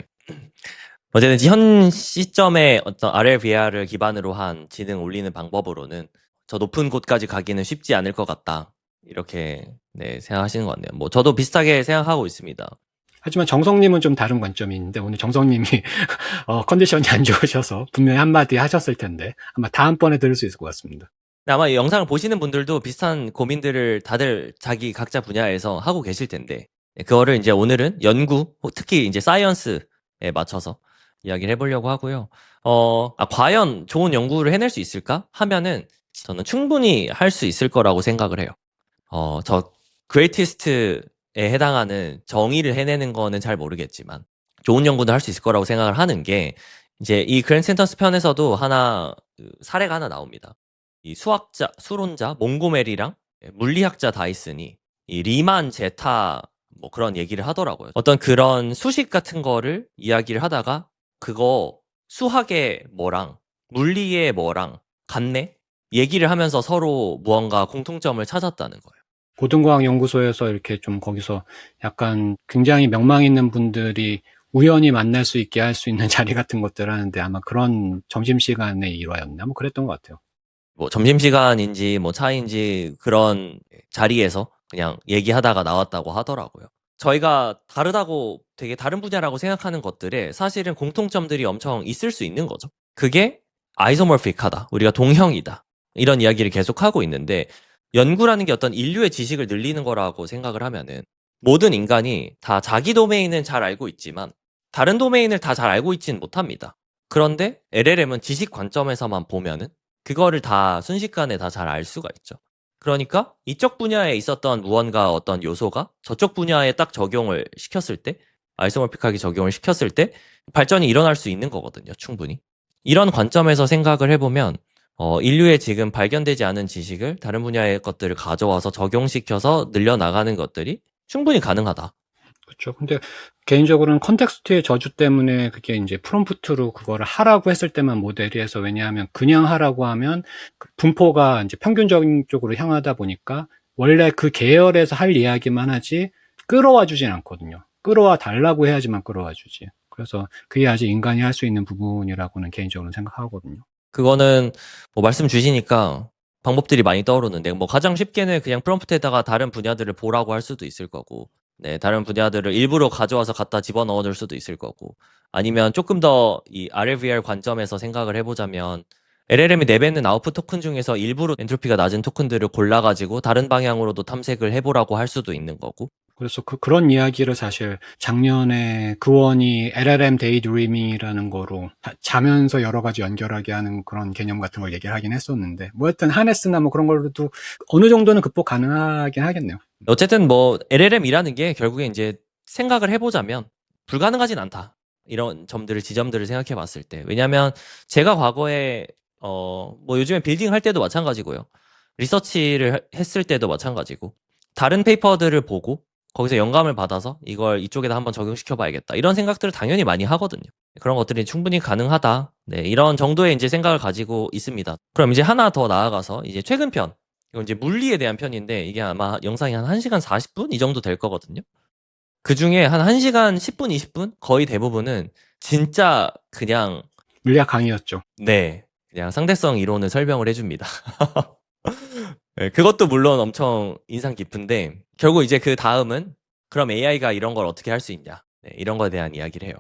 어쨌든 현 시점에 어떤 RLVR을 기반으로 한 지능 올리는 방법으로는 저 높은 곳까지 가기는 쉽지 않을 것 같다. 이렇게 네, 생각하시는 것 같네요. 뭐 저도 비슷하게 생각하고 있습니다. 하지만 정성님은 좀 다른 관점이 있는데 오늘 정성님이 컨디션이 안 좋으셔서 분명히 한마디 하셨을 텐데 아마 다음번에 들을 수 있을 것 같습니다. 아마 이 영상을 보시는 분들도 비슷한 고민들을 다들 자기 각자 분야에서 하고 계실 텐데 그거를 이제 오늘은 연구, 특히 이제 사이언스에 맞춰서 이야기를 해보려고 하고요. 과연 좋은 연구를 해낼 수 있을까? 하면은 저는 충분히 할 수 있을 거라고 생각을 해요. 저 그레이티스트에 해당하는 정의를 해내는 거는 잘 모르겠지만 좋은 연구도 할 수 있을 거라고 생각을 하는 게 이제 이 그랜드 센터스 편에서도 하나 사례가 하나 나옵니다. 이 수학자, 수론자 몽고메리랑 물리학자 다이슨이 이 리만 제타 뭐 그런 얘기를 하더라고요. 어떤 그런 수식 같은 거를 이야기를 하다가 그거 수학의 뭐랑 물리의 뭐랑 같네? 얘기를 하면서 서로 무언가 공통점을 찾았다는 거예요. 고등과학연구소에서 이렇게 좀 거기서 약간 굉장히 명망 있는 분들이 우연히 만날 수 있게 할 수 있는 자리 같은 것들 하는데 아마 그런 점심시간의 일화였나? 뭐 그랬던 것 같아요. 뭐 점심시간인지 뭐 차인지 그런 자리에서 그냥 얘기하다가 나왔다고 하더라고요. 저희가 다르다고 되게 다른 분야라고 생각하는 것들에 사실은 공통점들이 엄청 있을 수 있는 거죠. 그게 아이소모픽하다. 우리가 동형이다. 이런 이야기를 계속 하고 있는데 연구라는 게 어떤 인류의 지식을 늘리는 거라고 생각을 하면은 모든 인간이 다 자기 도메인은 잘 알고 있지만 다른 도메인을 다 잘 알고 있지는 못합니다. 그런데 LLM은 지식 관점에서만 보면은 그거를 다 순식간에 다 잘 알 수가 있죠. 그러니까 이쪽 분야에 있었던 무언가 어떤 요소가 저쪽 분야에 딱 적용을 시켰을 때 아이소모픽하게 적용을 시켰을 때 발전이 일어날 수 있는 거거든요. 충분히. 이런 관점에서 생각을 해보면 인류의 지금 발견되지 않은 지식을 다른 분야의 것들을 가져와서 적용시켜서 늘려나가는 것들이 충분히 가능하다. 그렇죠. 근데 개인적으로는 컨텍스트의 저주 때문에 그게 이제 프롬프트로 그거를 하라고 했을 때만 모델이 해서 왜냐하면 그냥 하라고 하면 그 분포가 이제 평균적인 쪽으로 향하다 보니까 원래 그 계열에서 할 이야기만 하지 끌어와 주진 않거든요. 끌어와 달라고 해야지만 끌어와 주지. 그래서 그게 아직 인간이 할 수 있는 부분이라고는 개인적으로 생각하거든요. 그거는 뭐 말씀 주시니까 방법들이 많이 떠오르는데 뭐 가장 쉽게는 그냥 프롬프트에다가 다른 분야들을 보라고 할 수도 있을 거고 네, 다른 분야들을 일부러 가져와서 갖다 집어넣어 줄 수도 있을 거고 아니면 조금 더 이 RLVR 관점에서 생각을 해보자면 LLM이 내뱉는 아웃풋 토큰 중에서 일부러 엔트로피가 낮은 토큰들을 골라가지고 다른 방향으로도 탐색을 해보라고 할 수도 있는 거고 그래서 그런 이야기를 사실 작년에 그원이 LLM 데이드리밍이라는 거로 자면서 여러 가지 연결하게 하는 그런 개념 같은 걸 얘기를 하긴 했었는데 뭐 하여튼 하네스나 뭐 그런 걸로도 어느 정도는 극복 가능하긴 하겠네요. 어쨌든 뭐 LLM이라는 게 결국에 이제 생각을 해보자면 불가능하진 않다. 이런 점들을 지점들을 생각해 봤을 때 왜냐면 제가 과거에 뭐 요즘에 빌딩 할 때도 마찬가지고요. 리서치를 했을 때도 마찬가지고 다른 페이퍼들을 보고 거기서 영감을 받아서 이걸 이쪽에다 한번 적용시켜 봐야겠다. 이런 생각들을 당연히 많이 하거든요. 그런 것들이 충분히 가능하다. 네, 이런 정도의 이제 생각을 가지고 있습니다. 그럼 이제 하나 더 나아가서 이제 최근 편 이건 이제 물리에 대한 편인데 이게 아마 영상이 한 1시간 40분 이 정도 될 거거든요. 그 중에 한 1시간 10분, 20분 거의 대부분은 진짜 그냥 물리학 강의였죠. 네, 그냥 상대성 이론을 설명을 해줍니다. 네, 그것도 물론 엄청 인상 깊은데 결국 이제 그 다음은 그럼 AI가 이런 걸 어떻게 할 수 있냐 네, 이런 거에 대한 이야기를 해요.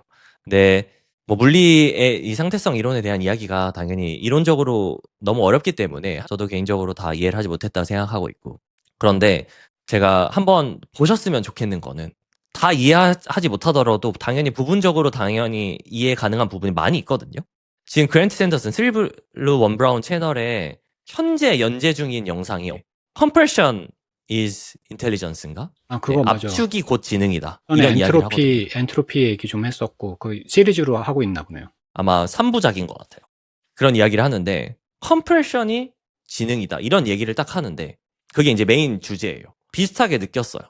근데 뭐 물리의 이 상대성 이론에 대한 이야기가 당연히 이론적으로 너무 어렵기 때문에 저도 개인적으로 다 이해를 하지 못했다 생각하고 있고 그런데 제가 한번 보셨으면 좋겠는 거는 다 이해하지 못하더라도 당연히 부분적으로 당연히 이해 가능한 부분이 많이 있거든요. 지금 그랜트 샌더슨 스리블루 원 브라운 채널에 현재 연재 중인 영상이 Compression is Intelligence인가? 네, 그거 맞아. 압축이 곧 지능이다. 전에 이런 이야기를 하거든요. 엔트로피 얘기 좀 했었고 그 시리즈로 하고 있나 보네요. 아마 3부작인 것 같아요. 그런 이야기를 하는데 컴프레션이 지능이다. 이런 얘기를 딱 하는데 그게 이제 메인 주제예요. 비슷하게 느꼈어요.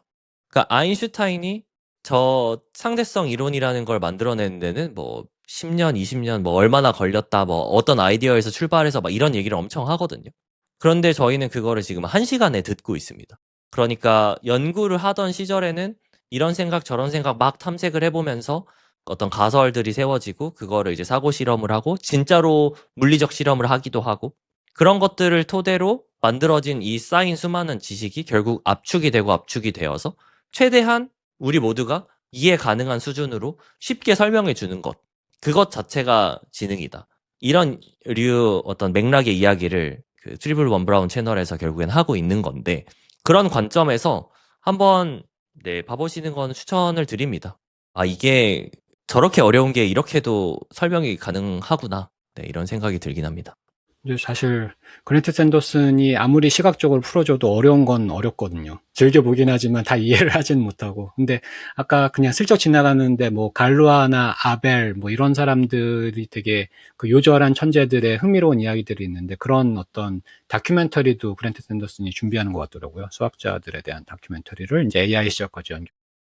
그러니까 아인슈타인이 저 상대성 이론이라는 걸 만들어내는 데는 뭐 10년, 20년 뭐 얼마나 걸렸다 뭐 어떤 아이디어에서 출발해서 막 이런 얘기를 엄청 하거든요. 그런데 저희는 그거를 지금 1시간에 듣고 있습니다. 그러니까 연구를 하던 시절에는 이런 생각 저런 생각 막 탐색을 해보면서 어떤 가설들이 세워지고 그거를 이제 사고 실험을 하고 진짜로 물리적 실험을 하기도 하고 그런 것들을 토대로 만들어진 이 쌓인 수많은 지식이 결국 압축이 되고 압축이 되어서 최대한 우리 모두가 이해 가능한 수준으로 쉽게 설명해 주는 것. 그것 자체가 지능이다. 이런 류 어떤 맥락의 이야기를 그 트리블 원 브라운 채널에서 결국엔 하고 있는 건데 그런 관점에서 한번 네, 봐보시는 건 추천을 드립니다. 아, 이게 저렇게 어려운 게 이렇게도 설명이 가능하구나. 네, 이런 생각이 들긴 합니다. 근데 사실 그랜트 샌더슨이 아무리 시각적으로 풀어줘도 어려운 건 어렵거든요. 즐겨보긴 하지만 다 이해를 하진 못하고. 근데 아까 그냥 슬쩍 지나가는데 뭐 갈루아나 아벨 뭐 이런 사람들이 되게 그 요절한 천재들의 흥미로운 이야기들이 있는데 그런 어떤 다큐멘터리도 그랜트 샌더슨이 준비하는 것 같더라고요. 수학자들에 대한 다큐멘터리를 이제 AI 시절까지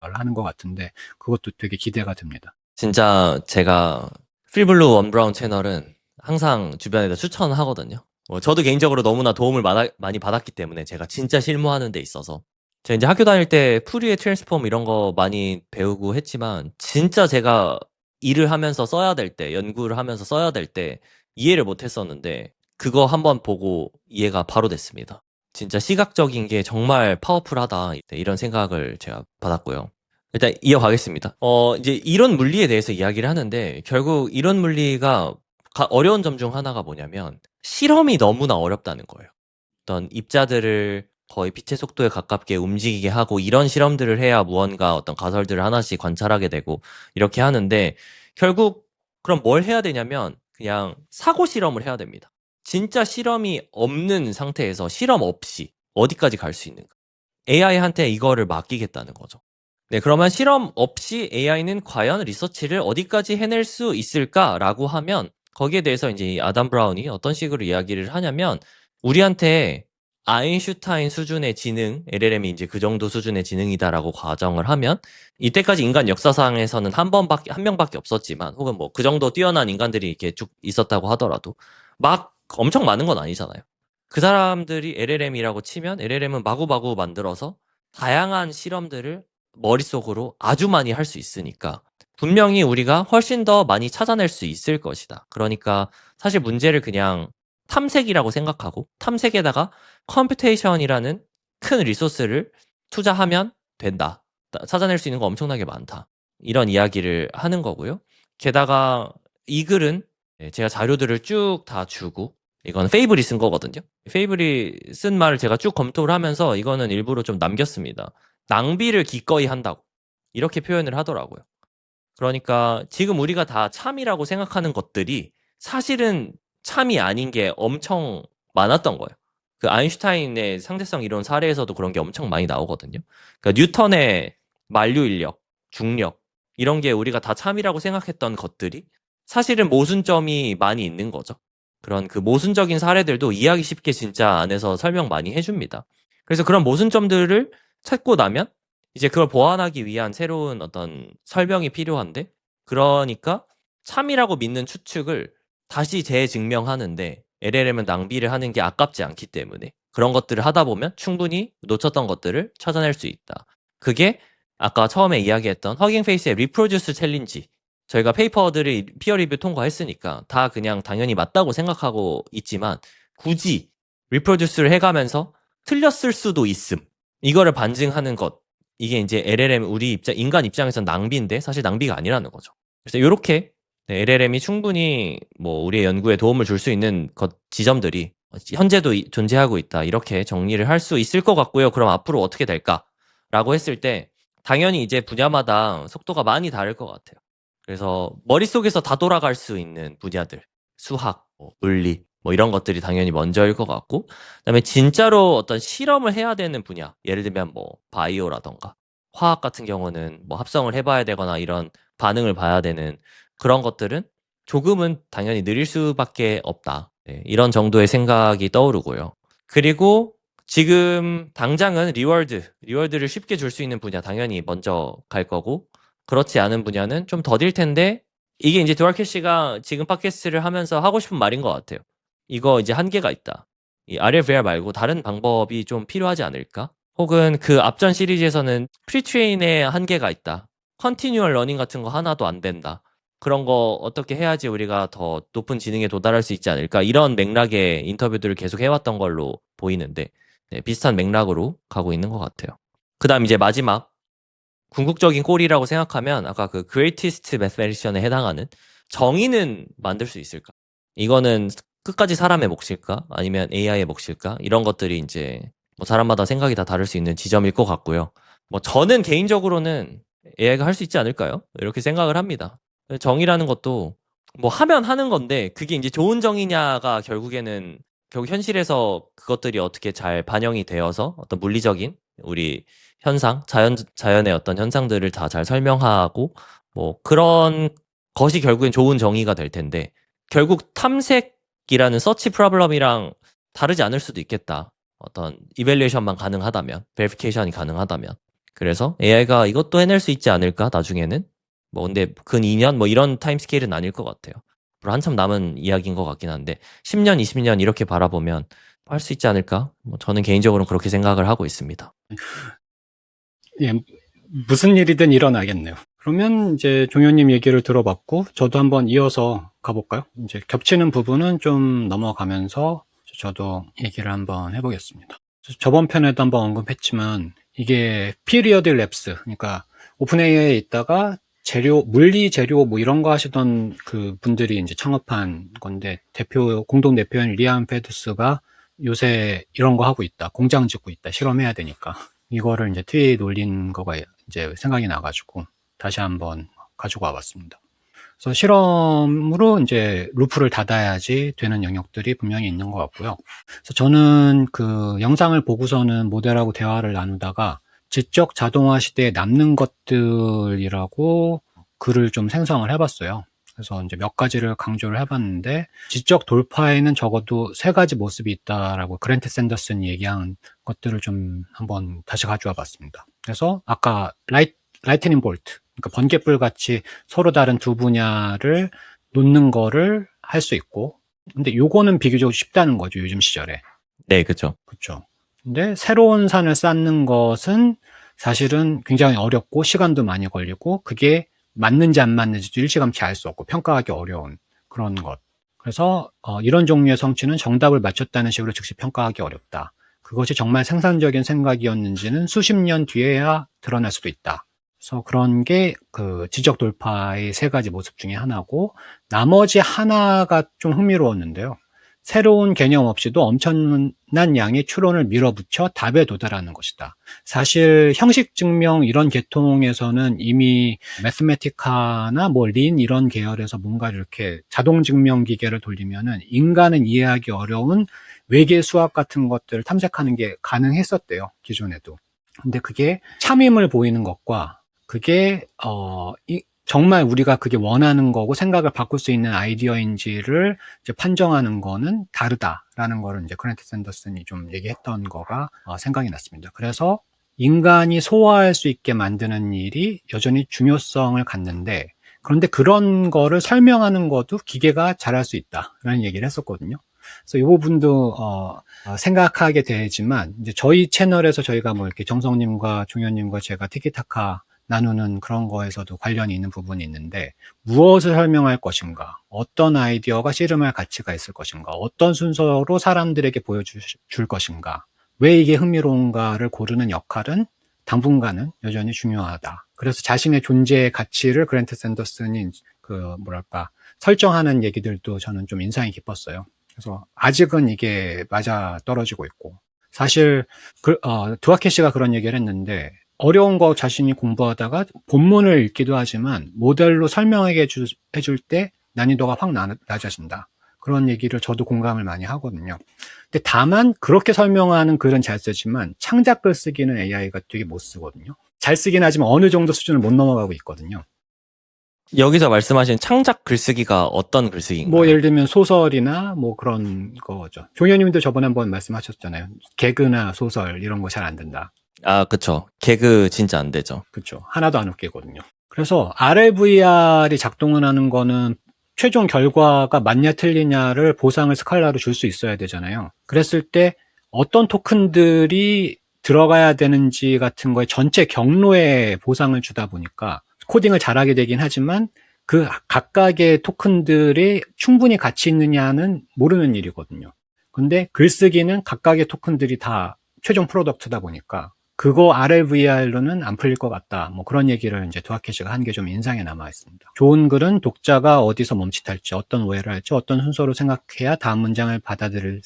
연결하는 것 같은데 그것도 되게 기대가 됩니다. 진짜 제가 필블루 원 브라운 채널은 항상 주변에다 추천하거든요. 저도 개인적으로 너무나 도움을 많이 받았기 때문에 제가 진짜 실무하는 데 있어서 제가 이제 학교 다닐 때 푸리의 트랜스폼 이런 거 많이 배우고 했지만 진짜 제가 일을 하면서 써야 될 때, 연구를 하면서 써야 될 때 이해를 못 했었는데 그거 한번 보고 이해가 바로 됐습니다. 진짜 시각적인 게 정말 파워풀하다 이런 생각을 제가 받았고요. 일단 이어가겠습니다. 이제 이론 물리에 대해서 이야기를 하는데 결국 이론 물리가 어려운 점 중 하나가 뭐냐면 실험이 너무나 어렵다는 거예요. 어떤 입자들을 거의 빛의 속도에 가깝게 움직이게 하고 이런 실험들을 해야 무언가 어떤 가설들을 하나씩 관찰하게 되고 이렇게 하는데 결국 그럼 뭘 해야 되냐면 그냥 사고 실험을 해야 됩니다. 진짜 실험이 없는 상태에서 실험 없이 어디까지 갈 수 있는가? AI한테 이거를 맡기겠다는 거죠. 네, 그러면 실험 없이 AI는 과연 리서치를 어디까지 해낼 수 있을까라고 하면 거기에 대해서 이제 아담 브라운이 어떤 식으로 이야기를 하냐면 우리한테 아인슈타인 수준의 지능, LLM이 이제 그 정도 수준의 지능이다라고 가정을 하면 이때까지 인간 역사상에서는 한 명밖에 없었지만 혹은 뭐 그 정도 뛰어난 인간들이 이렇게 쭉 있었다고 하더라도 막 엄청 많은 건 아니잖아요. 그 사람들이 LLM이라고 치면 LLM은 마구마구 만들어서 다양한 실험들을 머릿속으로 아주 많이 할 수 있으니까 분명히 우리가 훨씬 더 많이 찾아낼 수 있을 것이다. 그러니까 사실 문제를 그냥 탐색이라고 생각하고 탐색에다가 컴퓨테이션이라는 큰 리소스를 투자하면 된다. 찾아낼 수 있는 거 엄청나게 많다. 이런 이야기를 하는 거고요. 게다가 이 글은 제가 자료들을 쭉 다 주고 이건 페이블이 쓴 거거든요. 페이블이 쓴 말을 제가 쭉 검토를 하면서 이거는 일부러 좀 남겼습니다. 낭비를 기꺼이 한다고 이렇게 표현을 하더라고요. 그러니까 지금 우리가 다 참이라고 생각하는 것들이 사실은 참이 아닌 게 엄청 많았던 거예요. 그 아인슈타인의 상대성 이론 사례에서도 그런 게 엄청 많이 나오거든요. 그러니까 뉴턴의 만류 인력, 중력 이런 게 우리가 다 참이라고 생각했던 것들이 사실은 모순점이 많이 있는 거죠. 그런 그 모순적인 사례들도 이해하기 쉽게 진짜 안에서 설명 많이 해줍니다. 그래서 그런 모순점들을 찾고 나면 이제 그걸 보완하기 위한 새로운 어떤 설명이 필요한데 그러니까 참이라고 믿는 추측을 다시 재증명하는데 LLM은 낭비를 하는 게 아깝지 않기 때문에 그런 것들을 하다 보면 충분히 놓쳤던 것들을 찾아낼 수 있다. 그게 아까 처음에 이야기했던 허깅 페이스의 리프로듀스 챌린지 저희가 페이퍼들을 피어 리뷰 통과했으니까 다 그냥 당연히 맞다고 생각하고 있지만 굳이 리프로듀스를 해가면서 틀렸을 수도 있음. 이거를 반증하는 것. 이게 이제 LLM 인간 입장에서 낭비인데 사실 낭비가 아니라는 거죠. 그래서 이렇게 LLM이 충분히 뭐 우리의 연구에 도움을 줄 수 있는 지점들이 현재도 존재하고 있다. 이렇게 정리를 할 수 있을 것 같고요. 그럼 앞으로 어떻게 될까라고 했을 때 당연히 이제 분야마다 속도가 많이 다를 것 같아요. 그래서 머릿속에서 다 돌아갈 수 있는 분야들, 수학, 물리, 뭐 이런 것들이 당연히 먼저일 것 같고, 그다음에 진짜로 어떤 실험을 해야 되는 분야, 예를 들면 뭐 바이오라던가 화학 같은 경우는 뭐 합성을 해봐야 되거나 이런 반응을 봐야 되는 그런 것들은 조금은 당연히 느릴 수밖에 없다. 네, 이런 정도의 생각이 떠오르고요. 그리고 지금 당장은 리워드를 쉽게 줄 수 있는 분야 당연히 먼저 갈 거고, 그렇지 않은 분야는 좀 더딜 텐데 이게 이제 드월캐시가 지금 팟캐스트를 하면서 하고 싶은 말인 것 같아요. 이거 이제 한계가 있다. 이 RLVR 말고 다른 방법이 좀 필요하지 않을까? 혹은 그 앞전 시리즈에서는 프리트레인의 한계가 있다. 컨티뉴얼 러닝 같은 거 하나도 안 된다. 그런 거 어떻게 해야지 우리가 더 높은 지능에 도달할 수 있지 않을까? 이런 맥락의 인터뷰들을 계속 해왔던 걸로 보이는데 네, 비슷한 맥락으로 가고 있는 것 같아요. 그 다음 이제 마지막 궁극적인 골이라고 생각하면 아까 그 greatest mathematician에 해당하는 정의는 만들 수 있을까? 이거는 끝까지 사람의 몫일까? 아니면 AI의 몫일까? 이런 것들이 이제 뭐 사람마다 생각이 다 다를 수 있는 지점일 것 같고요. 뭐 저는 개인적으로는 AI가 할 수 있지 않을까요? 이렇게 생각을 합니다. 정의라는 것도 뭐 하면 하는 건데 그게 이제 좋은 정의냐가 결국 현실에서 그것들이 어떻게 잘 반영이 되어서 어떤 물리적인 우리 현상, 자연의 어떤 현상들을 다 잘 설명하고 뭐 그런 것이 결국엔 좋은 정의가 될 텐데 결국 탐색이라는 서치 프로블럼이랑 다르지 않을 수도 있겠다. 어떤 이밸리에이션만 가능하다면, 베리피케이션이 가능하다면. 그래서 AI가 이것도 해낼 수 있지 않을까 나중에는 뭐 근데 근 2년 뭐 이런 타임 스케일은 아닐 것 같아요. 앞으로 한참 남은 이야기인 것 같긴 한데 10년, 20년 이렇게 바라보면 할 수 있지 않을까? 뭐 저는 개인적으로는 그렇게 생각을 하고 있습니다. 예, 무슨 일이든 일어나겠네요. 그러면 이제 종현님 얘기를 들어봤고, 저도 한번 이어서 가볼까요? 이제 겹치는 부분은 좀 넘어가면서 저도 얘기를 한번 해보겠습니다. 저번 편에도 한번 언급했지만, 이게 피리어드 랩스, 그러니까 오픈 AI에 있다가 물리 재료 뭐 이런 거 하시던 그 분들이 이제 창업한 건데, 공동 대표인 리안 페드스가 요새 이런 거 하고 있다. 공장 짓고 있다. 실험해야 되니까. 이거를 이제 트윗 올린 거가 이제 생각이 나가지고 다시 한번 가지고 와봤습니다. 그래서 실험으로 이제 루프를 닫아야지 되는 영역들이 분명히 있는 것 같고요. 그래서 저는 그 영상을 보고서는 모델하고 대화를 나누다가 지적 자동화 시대에 남는 것들이라고 글을 좀 생성을 해봤어요. 그래서 이제 몇 가지를 강조를 해봤는데 지적 돌파에는 적어도 3가지 모습이 있다라고 그랜트 샌더슨이 얘기한 것들을 좀 한번 다시 가져와 봤습니다. 그래서 아까 라이트닝 볼트, 그러니까 번개불 같이 서로 다른 두 분야를 놓는 거를 할 수 있고, 근데 요거는 비교적 쉽다는 거죠, 요즘 시절에. 네, 그렇죠. 그렇죠. 근데 새로운 산을 쌓는 것은 사실은 굉장히 어렵고 시간도 많이 걸리고 그게 맞는지 안 맞는지도 일찌감치 알 수 없고 평가하기 어려운 그런 것. 그래서 이런 종류의 성취는 정답을 맞췄다는 식으로 즉시 평가하기 어렵다. 그것이 정말 생산적인 생각이었는지는 수십 년 뒤에야 드러날 수도 있다. 그래서 그런 게 그 지적 돌파의 세 가지 모습 중에 하나고, 나머지 하나가 좀 흥미로웠는데요. 새로운 개념 없이도 엄청난 양의 추론을 밀어붙여 답에 도달하는 것이다. 사실 형식 증명 이런 계통에서는 이미 매스메티카나 뭐 린 이런 계열에서 뭔가 이렇게 자동 증명 기계를 돌리면은 인간은 이해하기 어려운 외계 수학 같은 것들을 탐색하는 게 가능했었대요, 기존에도. 근데 그게 참임을 보이는 것과 그게 정말 우리가 그게 원하는 거고 생각을 바꿀 수 있는 아이디어인지를 이제 판정하는 거는 다르다라는 거를 이제 크랜트 샌더슨이 좀 얘기했던 거가 생각이 났습니다. 그래서 인간이 소화할 수 있게 만드는 일이 여전히 중요성을 갖는데, 그런데 그런 거를 설명하는 것도 기계가 잘할 수 있다라는 얘기를 했었거든요. 그래서 이 부분도 생각하게 되지만, 이제 저희 채널에서 저희가 뭐 이렇게 정성님과 종현님과 제가 티키타카 나누는 그런 거에서도 관련이 있는 부분이 있는데, 무엇을 설명할 것인가, 어떤 아이디어가 씨름할 가치가 있을 것인가, 어떤 순서로 사람들에게 보여줄 것인가, 왜 이게 흥미로운가를 고르는 역할은 당분간은 여전히 중요하다. 그래서 자신의 존재의 가치를 그랜트 샌더슨이 설정하는 얘기들도 저는 좀 인상이 깊었어요. 그래서 아직은 이게 맞아 떨어지고 있고, 사실 두아케 씨가 그런 얘기를 했는데, 어려운 거 자신이 공부하다가 본문을 읽기도 하지만 모델로 설명해 줄 때 난이도가 확 낮아진다. 그런 얘기를 저도 공감을 많이 하거든요. 근데 다만 그렇게 설명하는 글은 잘 쓰지만 창작 글 쓰기는 AI가 되게 못 쓰거든요. 잘 쓰긴 하지만 어느 정도 수준을 못 넘어가고 있거든요. 여기서 말씀하신 창작 글쓰기가 어떤 글쓰기인가요? 뭐 예를 들면 소설이나 뭐 그런 거죠. 종현님도 저번에 한번 말씀하셨잖아요. 개그나 소설 이런 거 잘 안 된다. 아, 그쵸. 개그 진짜 안 되죠. 그렇죠. 하나도 안 웃기거든요. 그래서 RLVR이 작동을 하는 거는 최종 결과가 맞냐 틀리냐를 보상을 스칼라로 줄 수 있어야 되잖아요. 그랬을 때 어떤 토큰들이 들어가야 되는지 같은 거에 전체 경로에 보상을 주다 보니까 코딩을 잘하게 되긴 하지만 그 각각의 토큰들이 충분히 가치 있느냐는 모르는 일이거든요. 근데 글쓰기는 각각의 토큰들이 다 최종 프로덕트다 보니까 그거 RLVR로는 안 풀릴 것 같다. 뭐 그런 얘기를 이제 두아케 씨가 한 게 좀 인상에 남아 있습니다. 좋은 글은 독자가 어디서 멈칫할지, 어떤 오해를 할지, 어떤 순서로 생각해야 다음 문장을 받아들일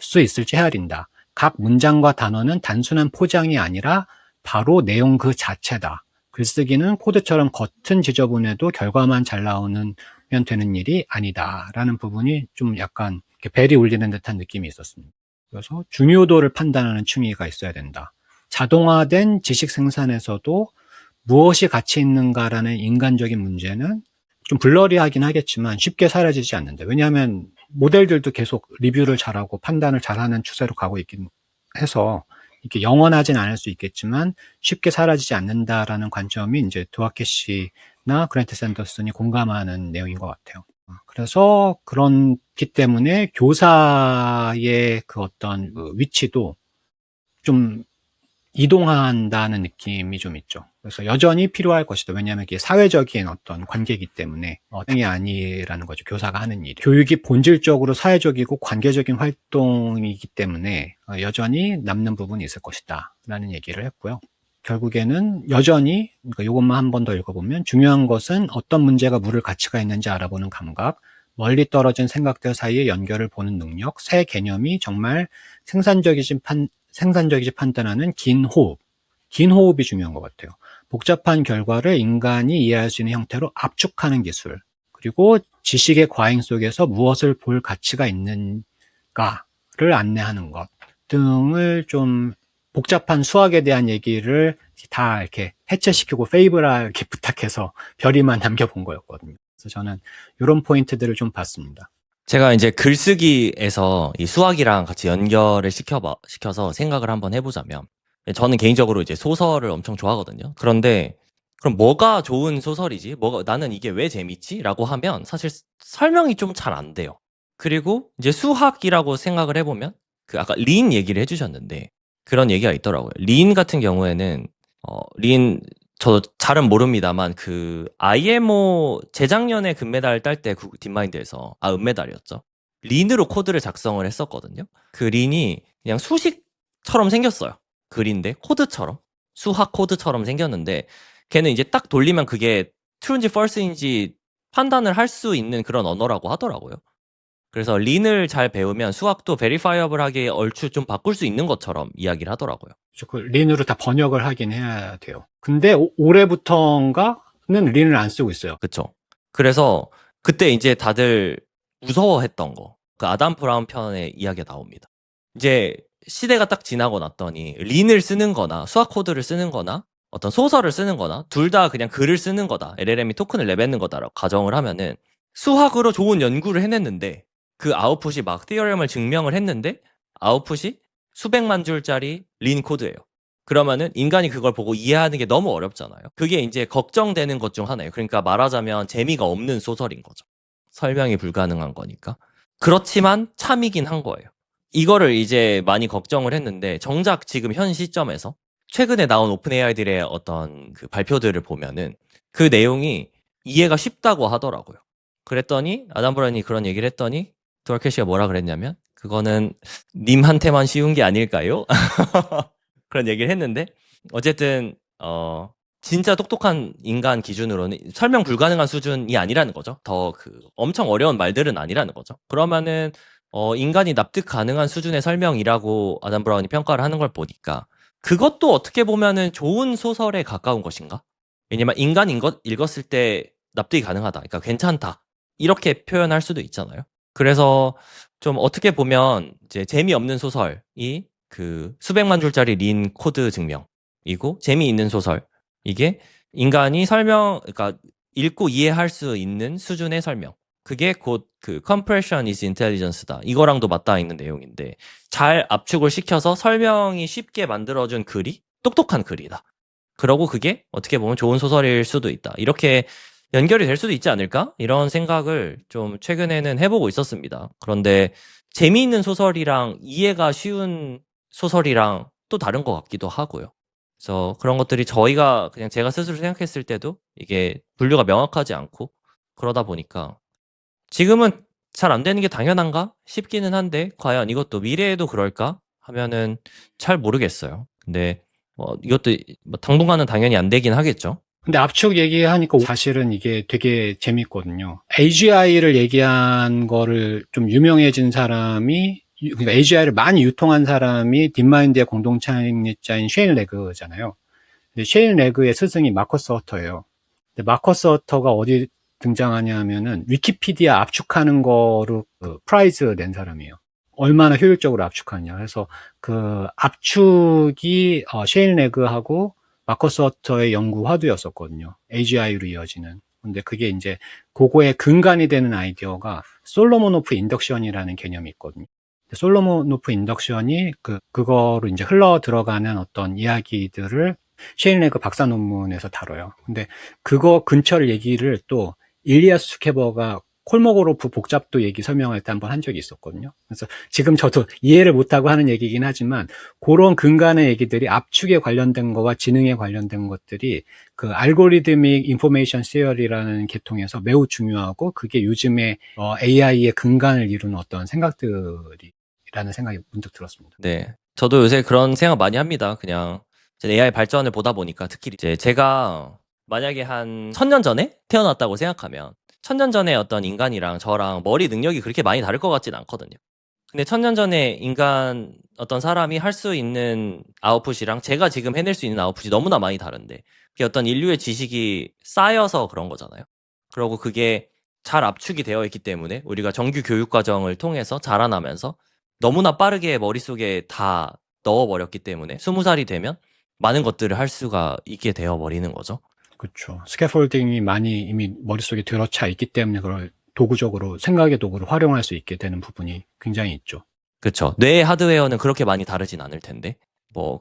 수 있을지 헤아린다. 각 문장과 단어는 단순한 포장이 아니라 바로 내용 그 자체다. 글쓰기는 코드처럼 겉은 지저분해도 결과만 잘 나오면 되는 일이 아니다. 라는 부분이 좀 약간 벨이 울리는 듯한 느낌이 있었습니다. 그래서 중요도를 판단하는 층위가 있어야 된다. 자동화된 지식 생산에서도 무엇이 가치 있는가라는 인간적인 문제는 좀 블러리하긴 하겠지만 쉽게 사라지지 않는다. 왜냐하면 모델들도 계속 리뷰를 잘하고 판단을 잘하는 추세로 가고 있긴 해서 이렇게 영원하진 않을 수 있겠지만 쉽게 사라지지 않는다라는 관점이 이제 두아케 씨나 그랜트 샌더슨이 공감하는 내용인 것 같아요. 그래서 그렇기 때문에 교사의 그 어떤 위치도 좀 이동한다는 느낌이 좀 있죠. 그래서 여전히 필요할 것이다. 왜냐하면 이게 사회적인 어떤 관계이기 때문에 땡이 아니라는 거죠. 교사가 하는 일이. 교육이 본질적으로 사회적이고 관계적인 활동이기 때문에 여전히 남는 부분이 있을 것이다. 라는 얘기를 했고요. 결국에는 여전히, 그러니까 이것만 한 번 더 읽어보면, 중요한 것은 어떤 문제가 물을 가치가 있는지 알아보는 감각, 멀리 떨어진 생각들 사이의 연결을 보는 능력, 새 개념이 정말 생산적이지 판단하는 긴 호흡. 긴 호흡이 중요한 것 같아요. 복잡한 결과를 인간이 이해할 수 있는 형태로 압축하는 기술. 그리고 지식의 과잉 속에서 무엇을 볼 가치가 있는가를 안내하는 것 등을 좀 복잡한 수학에 대한 얘기를 다 이렇게 해체시키고 페이블하게 부탁해서 별이만 남겨본 거였거든요. 그래서 저는 이런 포인트들을 좀 봤습니다. 제가 이제 글쓰기에서 이 수학이랑 같이 연결을 시켜서 생각을 한번 해보자면, 저는 개인적으로 이제 소설을 엄청 좋아하거든요. 그런데 그럼 뭐가 좋은 소설이지? 나는 이게 왜 재밌지? 라고 하면 사실 설명이 좀 잘 안 돼요. 그리고 이제 수학이라고 생각을 해보면, 그 아까 린 얘기를 해주셨는데 그런 얘기가 있더라고요. 린 같은 경우에는 린, 저 잘은 모릅니다만, IMO 재작년에 금메달 딸 때 딥마인드에서, 은메달이었죠. 린으로 코드를 작성을 했었거든요. 그 린이 그냥 수식처럼 생겼어요. 글인데, 코드처럼. 수학 코드처럼 생겼는데, 걔는 이제 딱 돌리면 그게 true인지 false인지 판단을 할 수 있는 그런 언어라고 하더라고요. 그래서 린을 잘 배우면 수학도 베리파이어블하게 얼추 좀 바꿀 수 있는 것처럼 이야기를 하더라고요. 그 린으로 다 번역을 하긴 해야 돼요. 근데 올해부터인가는 린을 안 쓰고 있어요. 그쵸. 그래서 그때 이제 다들 무서워했던 거. 그 아담 브라운 편의 이야기가 나옵니다. 이제 시대가 딱 지나고 났더니 린을 쓰는 거나 수학 코드를 쓰는 거나 어떤 소설을 쓰는 거나 둘 다 그냥 글을 쓰는 거다. LLM이 토큰을 내뱉는 거다라고 가정을 하면은 수학으로 좋은 연구를 해냈는데 그 아웃풋이 막 티어렘을 증명을 했는데 아웃풋이 수백만 줄짜리 린 코드예요. 그러면은 인간이 그걸 보고 이해하는 게 너무 어렵잖아요. 그게 이제 걱정되는 것 중 하나예요. 그러니까 말하자면 재미가 없는 소설인 거죠. 설명이 불가능한 거니까. 그렇지만 참이긴 한 거예요. 이거를 이제 많이 걱정을 했는데 정작 지금 현 시점에서 최근에 나온 오픈 AI들의 어떤 그 발표들을 보면은 그 내용이 이해가 쉽다고 하더라고요. 그랬더니 아담 브라운이 그런 얘기를 했더니 드월캐시가 뭐라 그랬냐면 그거는 님한테만 쉬운 게 아닐까요? 그런 얘기를 했는데 어쨌든 진짜 똑똑한 인간 기준으로는 설명 불가능한 수준이 아니라는 거죠. 더 엄청 어려운 말들은 아니라는 거죠. 그러면은 인간이 납득 가능한 수준의 설명이라고 아담 브라운이 평가를 하는 걸 보니까 그것도 어떻게 보면은 좋은 소설에 가까운 것인가? 왜냐면 인간이 읽었을 때 납득이 가능하다. 그러니까 괜찮다. 이렇게 표현할 수도 있잖아요. 그래서 좀 어떻게 보면 이제 재미없는 소설이 수백만 줄짜리 린 코드 증명이고 재미있는 소설 이게 인간이 그러니까 읽고 이해할 수 있는 수준의 설명. 그게 곧 compression is intelligence다. 이거랑도 맞닿아 있는 내용인데 잘 압축을 시켜서 설명이 쉽게 만들어준 글이 똑똑한 글이다. 그러고 그게 어떻게 보면 좋은 소설일 수도 있다. 이렇게 연결이 될 수도 있지 않을까? 이런 생각을 좀 최근에는 해보고 있었습니다. 그런데 재미있는 소설이랑 이해가 쉬운 소설이랑 또 다른 것 같기도 하고요. 그래서 그런 것들이 그냥 제가 스스로 생각했을 때도 이게 분류가 명확하지 않고 그러다 보니까 지금은 잘 안 되는 게 당연한가 싶기는 한데 과연 이것도 미래에도 그럴까 하면은 잘 모르겠어요. 근데 이것도 당분간은 당연히 안 되긴 하겠죠. 근데 압축 얘기하니까 사실은 이게 되게 재밌거든요. AGI를 얘기한 거를 좀 유명해진 사람이, 그러니까 AGI를 많이 유통한 사람이 딥마인드의 공동 창립자인 셰일 레그잖아요. 근데 셰일 레그의 스승이 마커스 허터예요. 근데 마커스 허터가 어디 등장하냐 하면은 위키피디아 압축하는 거로 프라이즈 낸 사람이에요. 얼마나 효율적으로 압축하냐. 그래서 압축이 셰일 레그하고 마커스 허터의 연구 화두였었거든요. AGI로 이어지는. 근데 그게 이제 그거의 근간이 되는 아이디어가 솔로몬오프 인덕션이라는 개념이 있거든요. 솔로몬오프 인덕션이 그거로 이제 흘러 들어가는 어떤 이야기들을 셰일 레그 박사 논문에서 다뤄요. 근데 그거 근처를 얘기를 또 일리아스 수케버가 콜모고로프 복잡도 얘기 설명할 때 한번 한 적이 있었거든요. 그래서 지금 저도 이해를 못하고 하는 얘기긴 하지만 그런 근간의 얘기들이 압축에 관련된 거와 지능에 관련된 것들이 알고리드믹 인포메이션 시어리라는 계통에서 매우 중요하고 그게 요즘에 AI의 근간을 이루는 어떤 생각들이라는 생각이 문득 들었습니다. 네. 저도 요새 그런 생각 많이 합니다. 그냥 AI 발전을 보다 보니까 특히 이제 제가 만약에 한 1000년 전에 태어났다고 생각하면 1000년 전에 어떤 인간이랑 저랑 머리 능력이 그렇게 많이 다를 것 같진 않거든요. 근데 1000년 전에 어떤 사람이 할 수 있는 아웃풋이랑 제가 지금 해낼 수 있는 아웃풋이 너무나 많이 다른데 그게 어떤 인류의 지식이 쌓여서 그런 거잖아요. 그리고 그게 잘 압축이 되어 있기 때문에 우리가 정규 교육 과정을 통해서 자라나면서 너무나 빠르게 머릿속에 다 넣어버렸기 때문에 20살이 되면 많은 것들을 할 수가 있게 되어버리는 거죠. 그렇죠. 스캐폴딩이 많이 이미 머릿속에 들어차 있기 때문에 그걸 도구적으로 생각의 도구로 활용할 수 있게 되는 부분이 굉장히 있죠. 그렇죠. 뇌의 하드웨어는 그렇게 많이 다르진 않을 텐데.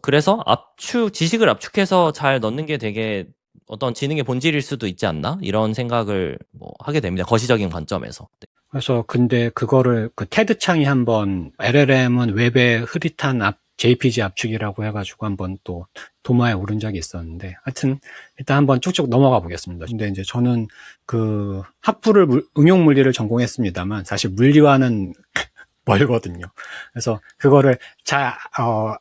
그래서 지식을 압축해서 잘 넣는 게 되게 어떤 지능의 본질일 수도 있지 않나? 이런 생각을 하게 됩니다. 거시적인 관점에서. 네. 그래서 근데 그거를 테드 창이 한번 LLM은 웹의 흐릿한 JPG 압축이라고 해가지고 한번 또 도마에 오른 적이 있었는데, 하여튼 일단 한번 쭉쭉 넘어가 보겠습니다. 근데 이제 저는 그 학부를 응용 물리를 전공했습니다만 사실 물리와는 멀거든요. 그래서 그거를 잘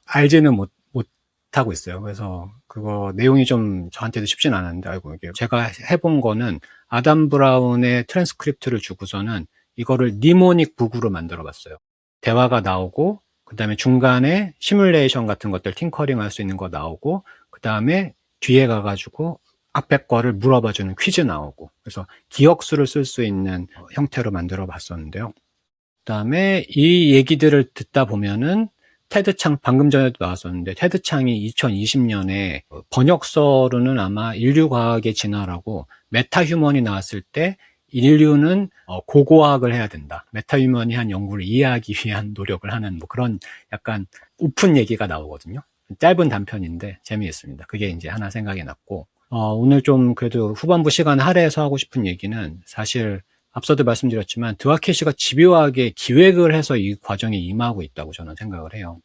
알지는 못하고 있어요. 그래서 그거 내용이 좀 저한테도 쉽진 않았는데, 아이고, 이게 제가 해본 거는 아담 브라운의 트랜스크립트를 주고서는 이거를 니모닉 북으로 만들어 봤어요. 대화가 나오고, 그 다음에 중간에 시뮬레이션 같은 것들 팅커링 할 수 있는 거 나오고, 그 다음에 뒤에 가가지고 앞에 거를 물어봐주는 퀴즈 나오고, 그래서 기억수를 쓸 수 있는 형태로 만들어 봤었는데요. 그 다음에 이 얘기들을 듣다 보면은 테드 창, 방금 전에도 나왔었는데, 테드 창이 2020년에 번역서로는 아마 인류과학의 진화라고 메타휴먼이 나왔을 때 인류는 고고학을 해야 된다. 메타휴먼이 한 연구를 이해하기 위한 노력을 하는 뭐 그런 약간 오픈 얘기가 나오거든요. 짧은 단편인데 재미있습니다. 그게 이제 하나 생각이 났고, 오늘 좀 그래도 후반부 시간 할애해서 하고 싶은 얘기는 사실 앞서도 말씀드렸지만 드와케시가 집요하게 기획을 해서 이 과정에 임하고 있다고 저는 생각을 해요.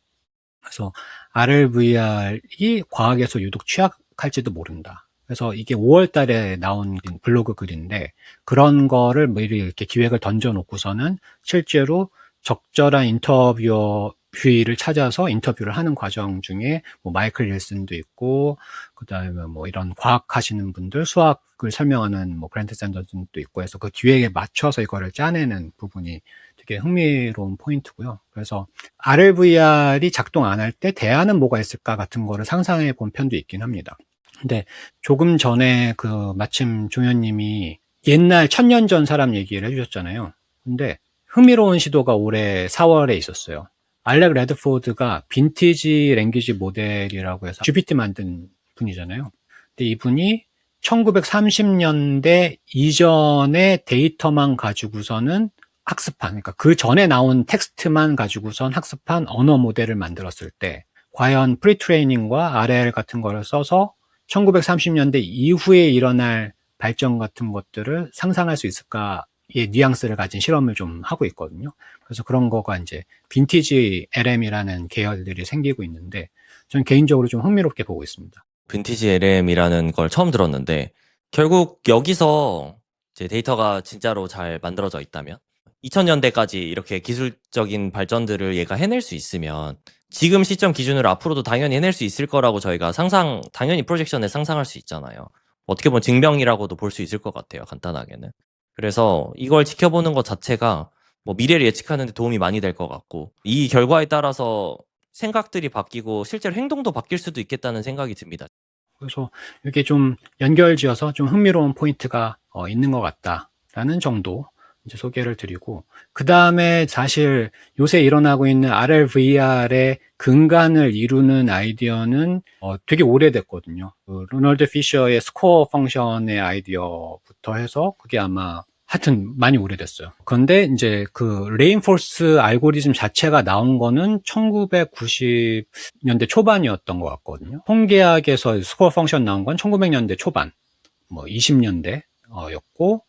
그래서 RLVR이 과학에서 유독 취약할지도 모른다. 그래서 이게 5월 달에 나온 블로그 글인데 그런 거를 미리 이렇게 기획을 던져놓고서는 실제로 적절한 인터뷰어를 찾아서 인터뷰를 하는 과정 중에 뭐 마이클 윌슨도 있고 그다음에 뭐 이런 과학 하시는 분들 수학을 설명하는 뭐 그랜트 샌더슨도 있고 해서 그 기획에 맞춰서 이거를 짜내는 부분이 되게 흥미로운 포인트고요. 그래서 RLVR이 작동 안 할 때 대안은 뭐가 있을까 같은 거를 상상해 본 편도 있긴 합니다. 근데 조금 전에 그 마침 종현님이 옛날 1000년 전 사람 얘기를 해주셨잖아요. 근데 흥미로운 시도가 올해 4월에 있었어요. 알렉 레드포드가 빈티지 랭귀지 모델이라고 해서 GPT 만든 분이잖아요. 근데 이분이 1930년대 이전의 데이터만 가지고서는 학습한, 그러니까 그 전에 나온 텍스트만 가지고선 학습한 언어 모델을 만들었을 때 과연 프리트레이닝과 RL 같은 거를 써서 1930년대 이후에 일어날 발전 같은 것들을 상상할 수 있을까의 뉘앙스를 가진 실험을 좀 하고 있거든요. 그래서 그런 거가 이제 빈티지 LM이라는 계열들이 생기고 있는데 저는 개인적으로 좀 흥미롭게 보고 있습니다. 빈티지 LM이라는 걸 처음 들었는데 결국 여기서 이제 데이터가 진짜로 잘 만들어져 있다면 2000년대까지 이렇게 기술적인 발전들을 얘가 해낼 수 있으면 지금 시점 기준으로 앞으로도 당연히 해낼 수 있을 거라고 저희가 당연히 프로젝션에 상상할 수 있잖아요. 어떻게 보면 증명이라고도 볼 수 있을 것 같아요, 간단하게는. 그래서 이걸 지켜보는 것 자체가 뭐 미래를 예측하는 데 도움이 많이 될 것 같고 이 결과에 따라서 생각들이 바뀌고 실제로 행동도 바뀔 수도 있겠다는 생각이 듭니다. 그래서 이게 좀 연결지어서 좀 흥미로운 포인트가 있는 것 같다라는 정도 이제 소개를 드리고, 그 다음에 사실 요새 일어나고 있는 RLVR의 근간을 이루는 아이디어는 되게 오래됐거든요. 그 로널드 피셔의 스코어 펑션의 아이디어부터 해서 그게 아마 하여튼 많이 오래됐어요. 그런데 이제 그 레인포스 알고리즘 자체가 나온 거는 1990년대 초반이었던 것 같거든요. 통계학에서 스코어 펑션 나온 건 1900년대 초반, 뭐 20년대였고,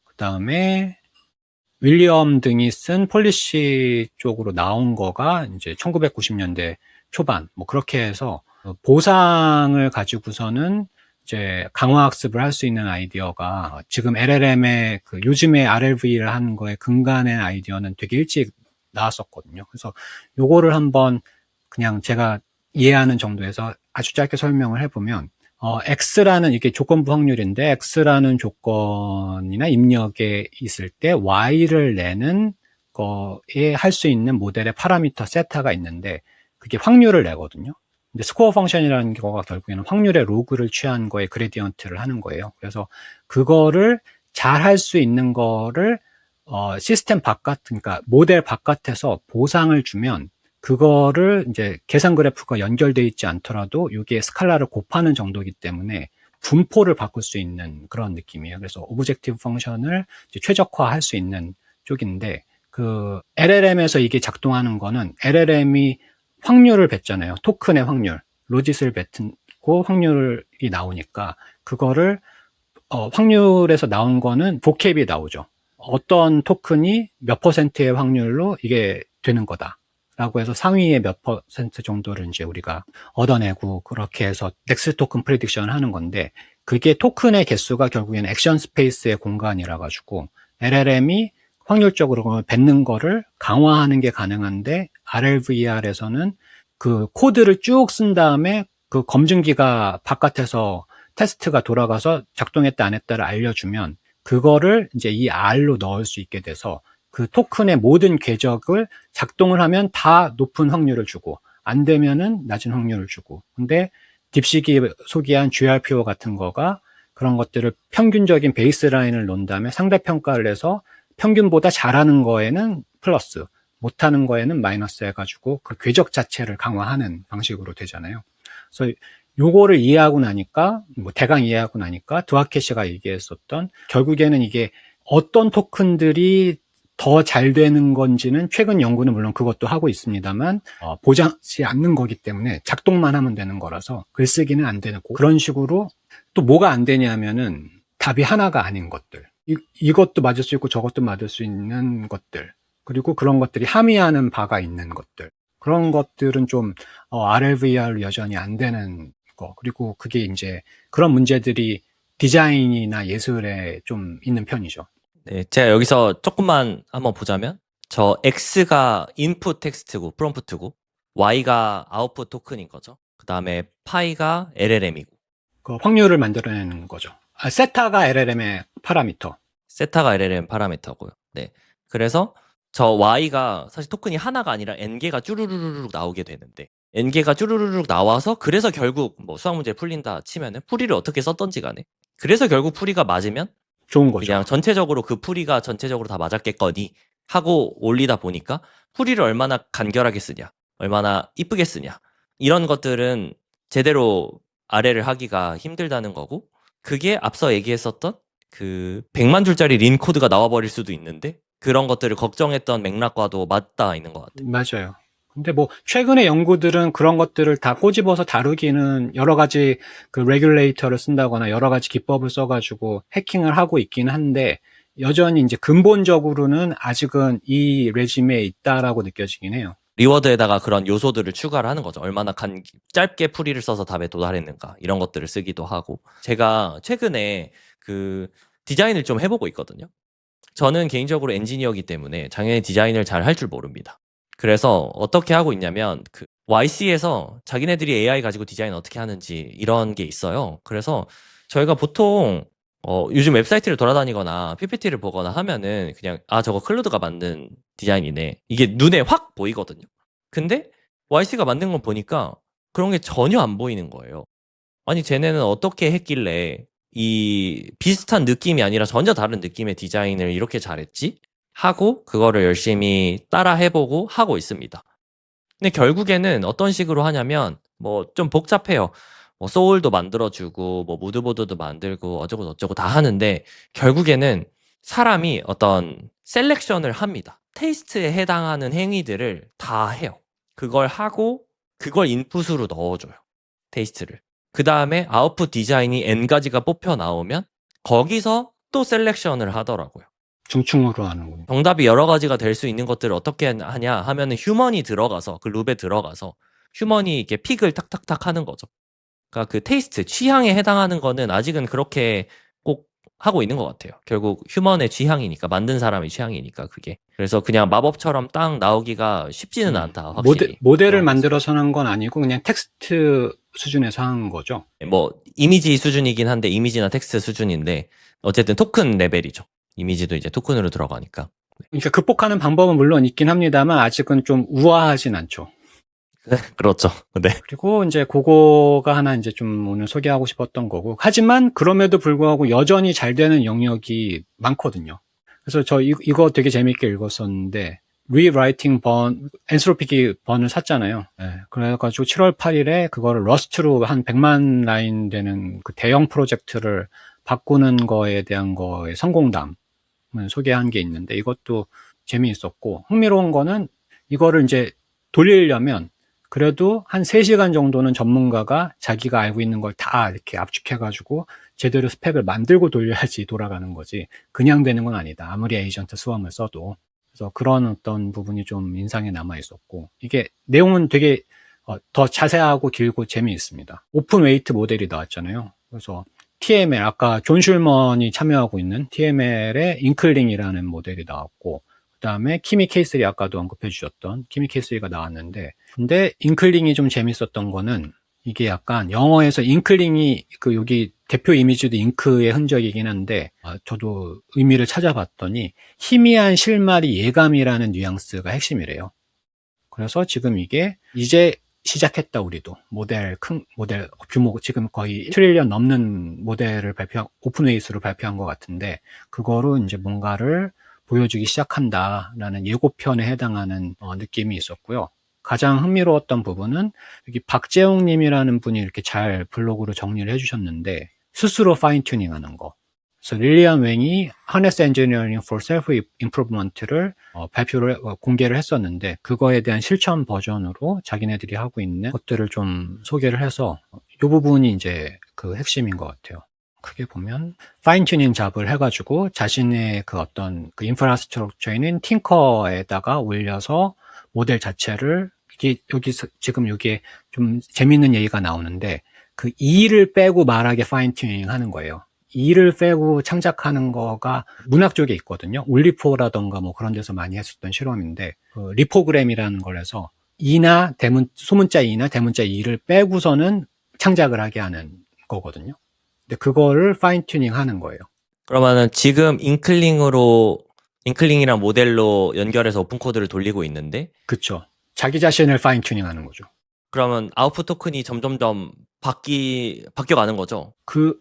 그 다음에 윌리엄 등이 쓴 폴리시 쪽으로 나온 거가 이제 1990년대 초반, 뭐 그렇게 해서 보상을 가지고서는 이제 강화학습을 할 수 있는 아이디어가 지금 LLM의 그 요즘에 RLV를 하는 거에 근간의 아이디어는 되게 일찍 나왔었거든요. 그래서 요거를 한번 그냥 제가 이해하는 정도에서 아주 짧게 설명을 해보면 X라는 이게 조건부 확률인데 X라는 조건이나 입력에 있을 때 Y를 내는 거에 할 수 있는 모델의 파라미터 세타가 있는데 그게 확률을 내거든요. 근데 스코어 펑션이라는 거가 결국에는 확률의 로그를 취한 거에 그레디언트를 하는 거예요. 그래서 그거를 잘 할 수 있는 거를 시스템 바깥, 그러니까 모델 바깥에서 보상을 주면 그거를 이제 계산 그래프가 연결되어 있지 않더라도 이게 스칼라를 곱하는 정도이기 때문에 분포를 바꿀 수 있는 그런 느낌이에요. 그래서 오브젝티브 펑션을 이제 최적화할 수 있는 쪽인데 그 LLM에서 이게 작동하는 거는 LLM이 확률을 뱉잖아요. 토큰의 확률, 로짓을 뱉고 확률이 나오니까 그거를 확률에서 나온 거는 보캡이 나오죠. 어떤 토큰이 몇 퍼센트의 확률로 이게 되는 거다. 라고 해서 상위의 몇 퍼센트 정도를 이제 우리가 얻어내고 그렇게 해서 넥스트 토큰 프리딕션 하는 건데, 그게 토큰의 개수가 결국에는 액션 스페이스의 공간이라 가지고 LLM이 확률적으로 뱉는 거를 강화하는 게 가능한데, RLVR에서는 그 코드를 쭉 쓴 다음에 그 검증기가 바깥에서 테스트가 돌아가서 작동했다 안 했다를 알려주면 그거를 이제 이 R로 넣을 수 있게 돼서 그 토큰의 모든 궤적을 작동을 하면 다 높은 확률을 주고 안 되면은 낮은 확률을 주고, 근데 딥시기 소개한 GRPO 같은 거가 그런 것들을 평균적인 베이스라인을 놓은 다음에 상대평가를 해서 평균보다 잘하는 거에는 플러스, 못하는 거에는 마이너스 해가지고 그 궤적 자체를 강화하는 방식으로 되잖아요. 그래서 요거를 이해하고 나니까, 뭐 대강 이해하고 나니까 드와케시가 얘기했었던, 결국에는 이게 어떤 토큰들이 더 잘 되는 건지는 최근 연구는 물론 그것도 하고 있습니다만 보장하지 않는 거기 때문에 작동만 하면 되는 거라서 글쓰기는 안 되는 거. 그런 식으로 또 뭐가 안 되냐면은 답이 하나가 아닌 것들, 이것도 맞을 수 있고 저것도 맞을 수 있는 것들, 그리고 그런 것들이 함의하는 바가 있는 것들, 그런 것들은 좀 RLVR로 여전히 안 되는 거. 그리고 그게 이제 그런 문제들이 디자인이나 예술에 좀 있는 편이죠. 네, 제가 여기서 조금만 한번 보자면, 저 X가 인풋 텍스트고 프롬프트고 Y가 아웃풋 토큰인 거죠. 그 다음에 파이가 LLM이고 그 확률을 만들어내는 거죠. 세타가 LLM의 파라미터. 세타가 LLM 파라미터고요. 네, 그래서 저 Y가 사실 토큰이 하나가 아니라 N개가 쭈루루루룩 나오게 되는데, N개가 쭈루루룩 나와서 그래서 결국 뭐 수학 문제 풀린다 치면은 풀이를 어떻게 썼던지 간에, 그래서 결국 풀이가 맞으면 좋은 거죠. 그냥 전체적으로 그 풀이가 전체적으로 다 맞았겠거니 하고 올리다 보니까 풀이를 얼마나 간결하게 쓰냐, 얼마나 이쁘게 쓰냐, 이런 것들은 제대로 아래를 하기가 힘들다는 거고, 그게 앞서 얘기했었던 그 100만 줄짜리 린 코드가 나와버릴 수도 있는데 그런 것들을 걱정했던 맥락과도 맞닿아 있는 것 같아요. 맞아요. 근데 뭐 최근의 연구들은 그런 것들을 다 꼬집어서 다루기는 여러 가지 그 레귤레이터를 쓴다거나 여러 가지 기법을 써가지고 해킹을 하고 있긴 한데, 여전히 이제 근본적으로는 아직은 이 레짐에 있다라고 느껴지긴 해요. 리워드에다가 그런 요소들을 추가를 하는 거죠. 얼마나 짧게 풀이를 써서 답에 도달했는가, 이런 것들을 쓰기도 하고. 제가 최근에 그 디자인을 좀 해보고 있거든요. 저는 개인적으로 엔지니어이기 때문에 당연히 디자인을 잘 할 줄 모릅니다. 그래서 어떻게 하고 있냐면, 그 YC에서 자기네들이 AI 가지고 디자인 어떻게 하는지 이런 게 있어요. 그래서 저희가 보통 요즘 웹사이트를 돌아다니거나 PPT를 보거나 하면은 그냥 저거 클로드가 만든 디자인이네, 이게 눈에 확 보이거든요. 근데 YC가 만든 거 보니까 그런 게 전혀 안 보이는 거예요. 아니, 쟤네는 어떻게 했길래 이 비슷한 느낌이 아니라 전혀 다른 느낌의 디자인을 이렇게 잘했지? 하고 그거를 열심히 따라 해보고 하고 있습니다. 근데 결국에는 어떤 식으로 하냐면 뭐 좀 복잡해요. 뭐 소울도 만들어주고 뭐 무드보드도 만들고 어쩌고 저쩌고 다 하는데, 결국에는 사람이 어떤 셀렉션을 합니다. 테이스트에 해당하는 행위들을 다 해요. 그걸 하고 그걸 인풋으로 넣어줘요, 테이스트를. 그 다음에 아웃풋 디자인이 N가지가 뽑혀 나오면 거기서 또 셀렉션을 하더라고요. 중충으로 하는군요. 정답이 여러 가지가 될 수 있는 것들을 어떻게 하냐 하면은 휴먼이 들어가서 그 룹에 들어가서 휴먼이 이렇게 픽을 탁탁탁 하는 거죠. 그러니까 그 테이스트, 취향에 해당하는 거는 아직은 그렇게 꼭 하고 있는 것 같아요. 결국 휴먼의 취향이니까, 만든 사람의 취향이니까 그게. 그래서 그냥 마법처럼 딱 나오기가 쉽지는 않다, 확실히. 모델을 만들어서 한 건 아니고 그냥 텍스트 수준에서 한 거죠. 뭐 이미지 수준이긴 한데, 이미지나 텍스트 수준인데 어쨌든 토큰 레벨이죠. 이미지도 이제 토큰으로 들어가니까. 그러니까 극복하는 방법은 물론 있긴 합니다만 아직은 좀 우아하진 않죠. 그렇죠. 네. 그리고 이제 그거가 하나 이제 좀 오늘 소개하고 싶었던 거고, 하지만 그럼에도 불구하고 여전히 잘 되는 영역이 많거든요. 그래서 저 이거 되게 재밌게 읽었었는데, Rewriting Burn, 엔트로피 번을 샀잖아요. 네, 그래가지고 7월 8일에 그거를 러스트로 한 100만 라인 되는 그 대형 프로젝트를 바꾸는 거에 대한 거의 성공담을 소개한 게 있는데, 이것도 재미있었고, 흥미로운 거는 이거를 이제 돌리려면 그래도 한 3시간 정도는 전문가가 자기가 알고 있는 걸 다 이렇게 압축해가지고 제대로 스펙을 만들고 돌려야지 돌아가는 거지, 그냥 되는 건 아니다. 아무리 에이전트 수험을 써도. 그래서 그런 어떤 부분이 좀 인상에 남아 있었고, 이게 내용은 되게 더 자세하고 길고 재미있습니다. 오픈 웨이트 모델이 나왔잖아요. 그래서 TML, 아까 존 슐먼이 참여하고 있는 TML의 잉클링이라는 모델이 나왔고, 그 다음에 키미 K3, 아까도 언급해 주셨던 키미 K3가 나왔는데, 근데 잉클링이 좀 재밌었던 거는 이게 약간 영어에서 잉클링이 여기 대표 이미지도 잉크의 흔적이긴 한데, 저도 의미를 찾아봤더니 희미한 실마리 예감이라는 뉘앙스가 핵심이래요. 그래서 지금 이게 이제 시작했다, 우리도. 큰 모델 규모, 지금 거의 트릴리언 넘는 모델을 오픈웨이스로 발표한 것 같은데, 그거로 이제 뭔가를 보여주기 시작한다라는 예고편에 해당하는 느낌이 있었고요. 가장 흥미로웠던 부분은 여기 박재홍 님이라는 분이 이렇게 잘 블로그로 정리를 해주셨는데, 스스로 파인 튜닝 하는 거. 그래서 릴리안 웽이 Harness Engineering for Self-Improvement를 공개를 했었는데, 그거에 대한 실천 버전으로 자기네들이 하고 있는 것들을 좀 소개를 해서 이 부분이 이제 그 핵심인 것 같아요. 크게 보면 파인 튜닝 잡을 해가지고 자신의 그 어떤 그 인프라스트럭처인 팅커에다가 올려서 모델 자체를, 여기서 지금 여기에 좀 재밌는 얘기가 나오는데, 그 E를 빼고 말하게 파인 튜닝 하는 거예요. E를 빼고 창작하는 거가 문학 쪽에 있거든요. 울리포라던가 뭐 그런 데서 많이 했었던 실험인데, 리포그램이라는 걸 해서 E나 소문자 E나 대문자 E를 빼고서는 창작을 하게 하는 거거든요. 근데 그거를 파인 튜닝 하는 거예요. 그러면은 지금 잉클링이랑 모델로 연결해서 오픈 코드를 돌리고 있는데, 그쵸. 자기 자신을 파인 튜닝 하는 거죠. 그러면 아웃풋 토큰이 점점점 바뀌어가는 거죠.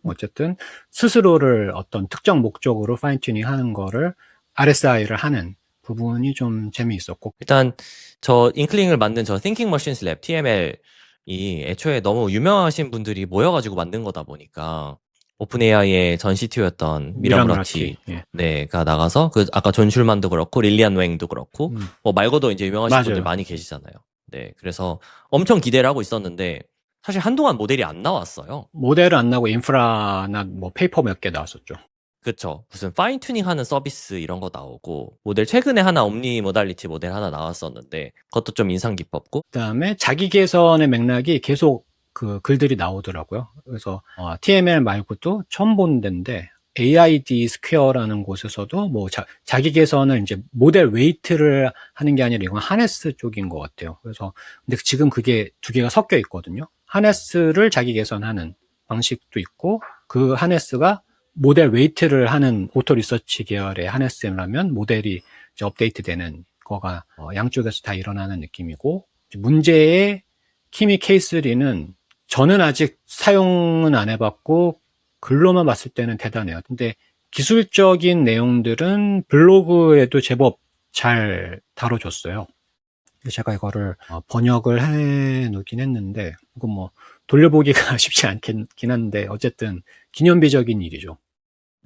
어쨌든 스스로를 어떤 특정 목적으로 파인 튜닝 하는 거를 RSI를 하는 부분이 좀 재미있었고, 일단 저 잉클링을 만든 저 Thinking Machines Lab TML이 애초에 너무 유명하신 분들이 모여가지고 만든 거다 보니까 오픈 AI의 전 CTO였던 미라 무라티 예. 네가 나가서 그 아까 존 슐만도 그렇고 릴리안 웽도 그렇고 뭐 말고도 이제 유명하신 맞아요. 분들 많이 계시잖아요. 네, 그래서 엄청 기대를 하고 있었는데 사실 한동안 모델이 안 나왔어요. 모델은 안 나고 인프라나 뭐 페이퍼 몇 개 나왔었죠. 그쵸. 무슨 파인 튜닝 하는 서비스 이런 거 나오고 모델 최근에 하나 옴니 모달리티 모델 하나 나왔었는데 그것도 좀 인상 깊었고, 그다음에 자기 개선의 맥락이 계속 그 글들이 나오더라고요. 그래서 TML 말고도 처음 본 데인데 AID 스퀘어라는 곳에서도 뭐 자기 개선을 이제 모델 웨이트를 하는 게 아니라 이건 하네스 쪽인 것 같아요. 그래서 근데 지금 그게 두 개가 섞여 있거든요. 하네스를 자기 개선하는 방식도 있고, 그 하네스가 모델 웨이트를 하는 오토 리서치 계열의 하네스라면 모델이 이제 업데이트되는 거가 양쪽에서 다 일어나는 느낌이고, 문제의 키미 K3는 저는 아직 사용은 안 해봤고 글로만 봤을 때는 대단해요. 근데 기술적인 내용들은 블로그에도 제법 잘 다뤄줬어요. 제가 이거를 번역을 해 놓긴 했는데, 이건 뭐 돌려보기가 쉽지 않긴 한데 어쨌든 기념비적인 일이죠.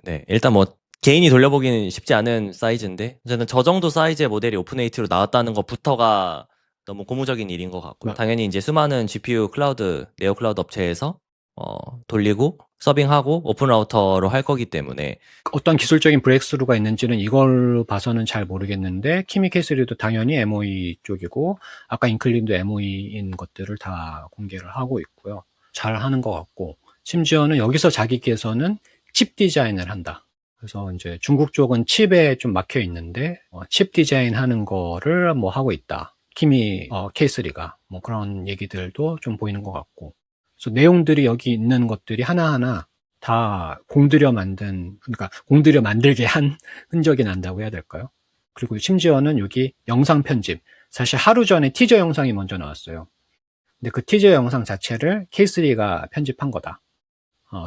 네, 일단 뭐 개인이 돌려보기는 쉽지 않은 사이즈인데 저는 저 정도 사이즈의 모델이 오픈8로 나왔다는 것부터가 너무 고무적인 일인 것 같고요. 당연히 이제 수많은 GPU 클라우드, 네오 클라우드 업체에서 돌리고 서빙하고 오픈 라우터로 할 거기 때문에 어떤 기술적인 브레이크스루가 있는지는 이걸 봐서는 잘 모르겠는데, 키미 K3도 당연히 MOE 쪽이고 아까 인클림도 MOE인 것들을 다 공개를 하고 있고요. 잘 하는 것 같고, 심지어는 여기서 자기께서는 칩 디자인을 한다. 그래서 이제 중국 쪽은 칩에 좀 막혀 있는데 칩 디자인 하는 거를 뭐 하고 있다. 키미 K3가 뭐 그런 얘기들도 좀 보이는 것 같고, 그래서 내용들이 여기 있는 것들이 하나하나 다 공들여 만들게 한 흔적이 난다고 해야 될까요? 그리고 심지어는 여기 영상 편집, 사실 하루 전에 티저 영상이 먼저 나왔어요. 근데 그 티저 영상 자체를 K3가 편집한 거다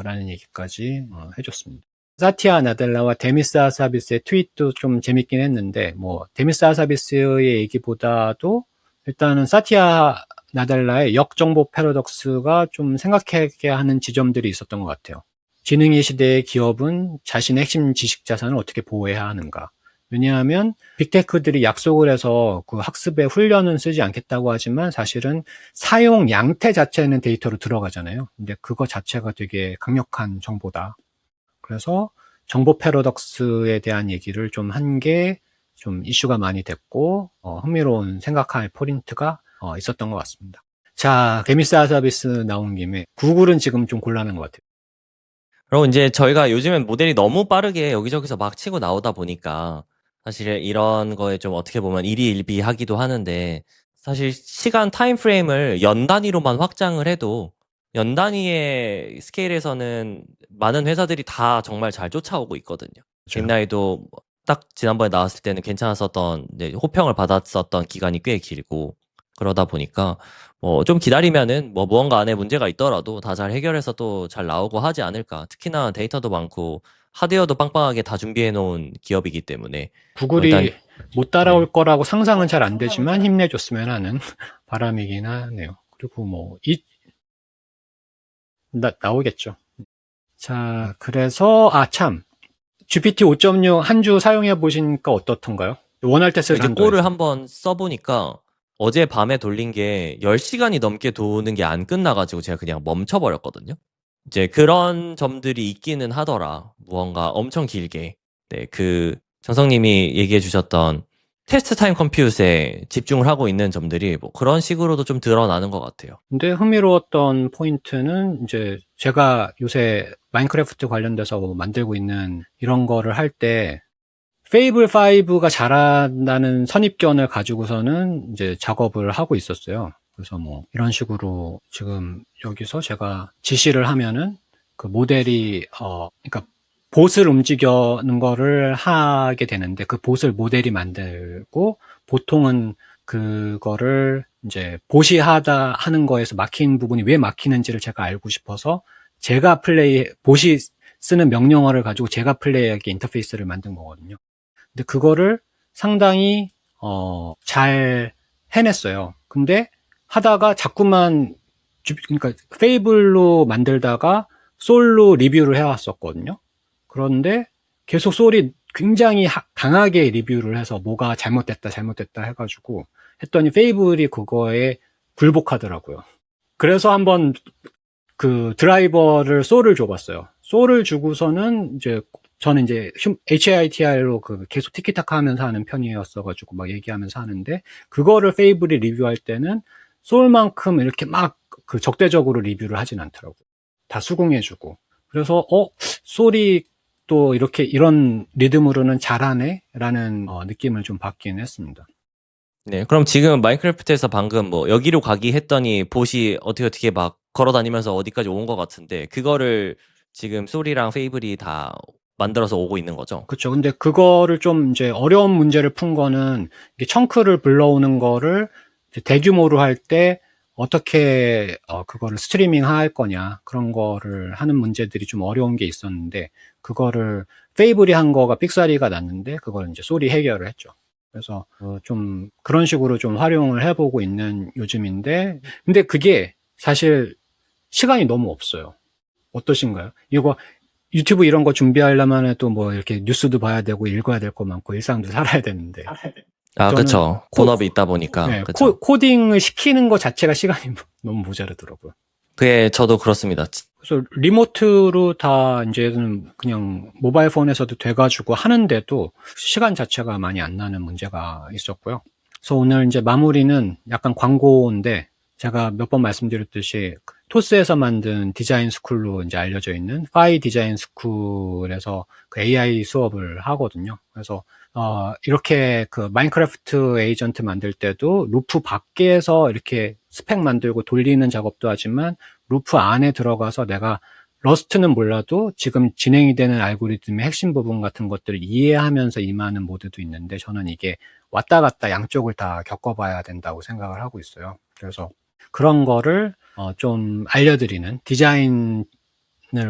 라는 얘기까지 해줬습니다. 사티아 나델라와 데미스 아사비스의 트윗도 좀 재밌긴 했는데, 뭐 데미스 아사비스의 얘기보다도 일단은 사티아 나델라의 역정보 패러독스가 좀 생각하게 하는 지점들이 있었던 것 같아요. 지능의 시대의 기업은 자신의 핵심 지식 자산을 어떻게 보호해야 하는가. 왜냐하면 빅테크들이 약속을 해서 그 학습에 훈련은 쓰지 않겠다고 하지만 사실은 사용 양태 자체는 데이터로 들어가잖아요. 근데 그거 자체가 되게 강력한 정보다. 그래서 정보 패러독스에 대한 얘기를 좀 한 게 좀 이슈가 많이 됐고 흥미로운 생각할 포인트가 있었던 것 같습니다. 자, 게미사 서비스 나온 김에 구글은 지금 좀 곤란한 것 같아요. 그리고 이제 저희가 요즘엔 모델이 너무 빠르게 여기저기서 막 치고 나오다 보니까 사실 이런 거에 좀 어떻게 보면 일희일비하기도 하는데 사실 시간 타임 프레임을 연 단위로만 확장을 해도 연 단위의 스케일에서는 많은 회사들이 다 정말 잘 쫓아오고 있거든요. 맞아요. 겟나이도 딱 지난번에 나왔을 때는 괜찮았었던 이제 호평을 받았었던 기간이 꽤 길고 그러다 보니까 뭐 좀 기다리면은 뭐 무언가 안에 문제가 있더라도 다 잘 해결해서 또 잘 나오고 하지 않을까. 특히나 데이터도 많고 하드웨어도 빵빵하게 다 준비해 놓은 기업이기 때문에 일단 구글이 못 네. 따라올 거라고 상상은 잘 안 되지만 힘내줬으면 하는 바람이긴 하네요. 그리고 뭐 나오겠죠. 자, 그래서 참 GPT 5.6 한 주 사용해 보시니까 어떻던가요? 원할 때 쓸 이제 한도 꼴을 해서. 한번 써보니까 어제 밤에 돌린 게 10시간이 넘게 도는 게 안 끝나가지고 제가 그냥 멈춰버렸거든요. 이제 그런 점들이 있기는 하더라. 무언가 엄청 길게. 네, 그 정성님이 얘기해 주셨던 테스트 타임 컴퓨트에 집중을 하고 있는 점들이 뭐 그런 식으로도 좀 드러나는 것 같아요. 근데 흥미로웠던 포인트는 이제 제가 요새 마인크래프트 관련돼서 만들고 있는 이런 거를 할 때 페이블 5가 잘한다는 선입견을 가지고서는 이제 작업을 하고 있었어요. 그래서 뭐 이런 식으로 지금 여기서 제가 지시를 하면은 그 모델이 그러니까 봇을 움직이는 거를 하게 되는데 그 봇을 모델이 만들고 보통은 그거를 이제 봇이 하는 거에서 막힌 부분이 왜 막히는지를 제가 알고 싶어서 봇이 쓰는 명령어를 가지고 제가 플레이하게 인터페이스를 만든 거거든요. 근데 그거를 상당히 잘 해냈어요. 근데 하다가 자꾸만 그러니까 페이블로 만들다가 솔로 리뷰를 해왔었거든요. 그런데 계속 솔이 굉장히 강하게 리뷰를 해서 뭐가 잘못됐다 해가지고 했더니 페이블이 그거에 굴복하더라고요. 그래서 한번 그 드라이버를 솔을 줘봤어요. 솔을 주고서는 이제 저는 이제 HITR로 그 계속 티키타카 하면서 하는 편이었어가지고 막 얘기하면서 하는데 그거를 페이블이 리뷰할 때는 솔만큼 이렇게 막 그 적대적으로 리뷰를 하진 않더라고요. 다 수긍해주고. 그래서 솔이 또 이렇게 이런 리듬으로는 잘하네 라는 느낌을 좀 받긴 했습니다. 네, 그럼 지금 마인크래프트에서 방금 뭐 여기로 가기 했더니 봇이 어떻게 막 걸어 다니면서 어디까지 온 것 같은데 그거를 지금 소리랑 페이블이 다 만들어서 오고 있는 거죠? 그렇죠. 근데 그거를 좀 이제 어려운 문제를 푼 거는 이게 청크를 불러오는 거를 대규모로 할 때 어떻게 그거를 스트리밍 할 거냐 그런 거를 하는 문제들이 좀 어려운 게 있었는데 그거를 페이블이 한 거가 삑사리가 났는데 그걸 이제 소리 해결을 했죠. 그래서 좀 그런 식으로 좀 활용을 해보고 있는 요즘인데 근데 그게 사실 시간이 너무 없어요. 어떠신가요? 이거 유튜브 이런 거 준비하려면 해도 뭐 이렇게 뉴스도 봐야 되고 읽어야 될 거 많고 일상도 살아야 되는데 아, 저는 그쵸. 본업이 있다 보니까, 네, 그쵸. 코딩을 시키는 것 자체가 시간이 너무 모자르더라고요. 그게 저도 그렇습니다. 그래서 리모트로 다 이제는 그냥 모바일 폰에서도 돼가지고 하는데도 시간 자체가 많이 안 나는 문제가 있었고요. 그래서 오늘 이제 마무리는 약간 광고인데 제가 몇 번 말씀드렸듯이 토스에서 만든 디자인 스쿨로 이제 알려져 있는 파이 디자인 스쿨에서 그 AI 수업을 하거든요. 그래서 이렇게 그 마인크래프트 에이전트 만들 때도 루프 밖에서 이렇게 스펙 만들고 돌리는 작업도 하지만 루프 안에 들어가서 내가 러스트는 몰라도 지금 진행이 되는 알고리즘의 핵심 부분 같은 것들을 이해하면서 임하는 모드도 있는데 저는 이게 왔다 갔다 양쪽을 다 겪어봐야 된다고 생각을 하고 있어요. 그래서 그런 거를 좀 알려드리는 디자인을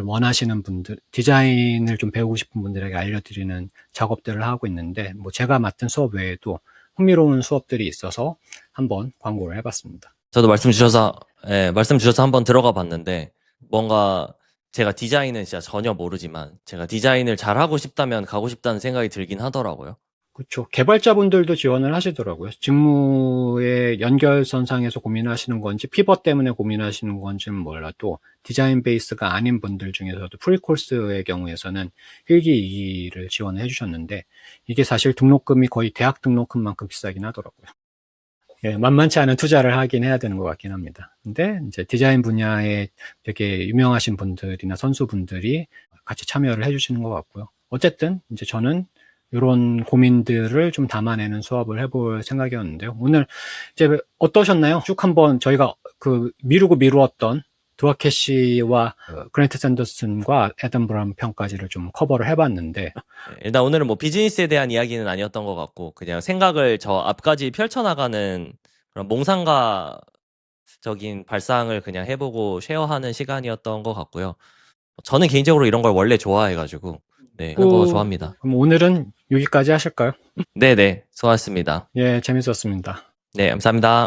원하시는 분들, 디자인을 좀 배우고 싶은 분들에게 알려드리는 작업들을 하고 있는데 뭐 제가 맡은 수업 외에도 흥미로운 수업들이 있어서 한번 광고를 해봤습니다. 저도 말씀 주셔서 한번 들어가 봤는데, 뭔가 제가 디자인은 진짜 전혀 모르지만, 제가 디자인을 잘 하고 싶다면 가고 싶다는 생각이 들긴 하더라고요. 그쵸. 개발자분들도 지원을 하시더라고요. 직무의 연결선상에서 고민하시는 건지, 피벗 때문에 고민하시는 건지는 몰라도, 디자인 베이스가 아닌 분들 중에서도 프리코스의 경우에서는 1기, 2기를 지원을 해주셨는데, 이게 사실 등록금이 거의 대학 등록금만큼 비싸긴 하더라고요. 예, 만만치 않은 투자를 하긴 해야 되는 것 같긴 합니다. 근데 이제 디자인 분야에 되게 유명하신 분들이나 선수분들이 같이 참여를 해주시는 것 같고요. 어쨌든 이제 저는 이런 고민들을 좀 담아내는 수업을 해볼 생각이었는데요. 오늘 이제 어떠셨나요? 쭉 한번 저희가 그 미루었던 두아케시와 그랜트 샌더슨과 애덤 브라운 편까지를 좀 커버를 해봤는데, 네, 일단 오늘은 뭐 비즈니스에 대한 이야기는 아니었던 것 같고 그냥 생각을 저 앞까지 펼쳐나가는 그런 몽상가적인 발상을 그냥 해보고 쉐어하는 시간이었던 것 같고요. 저는 개인적으로 이런 걸 원래 좋아해가지고 네, 하는 거 좋아합니다. 그럼 오늘은 여기까지 하실까요? 네네, 수고하셨습니다. 예, 재밌었습니다. 네, 감사합니다.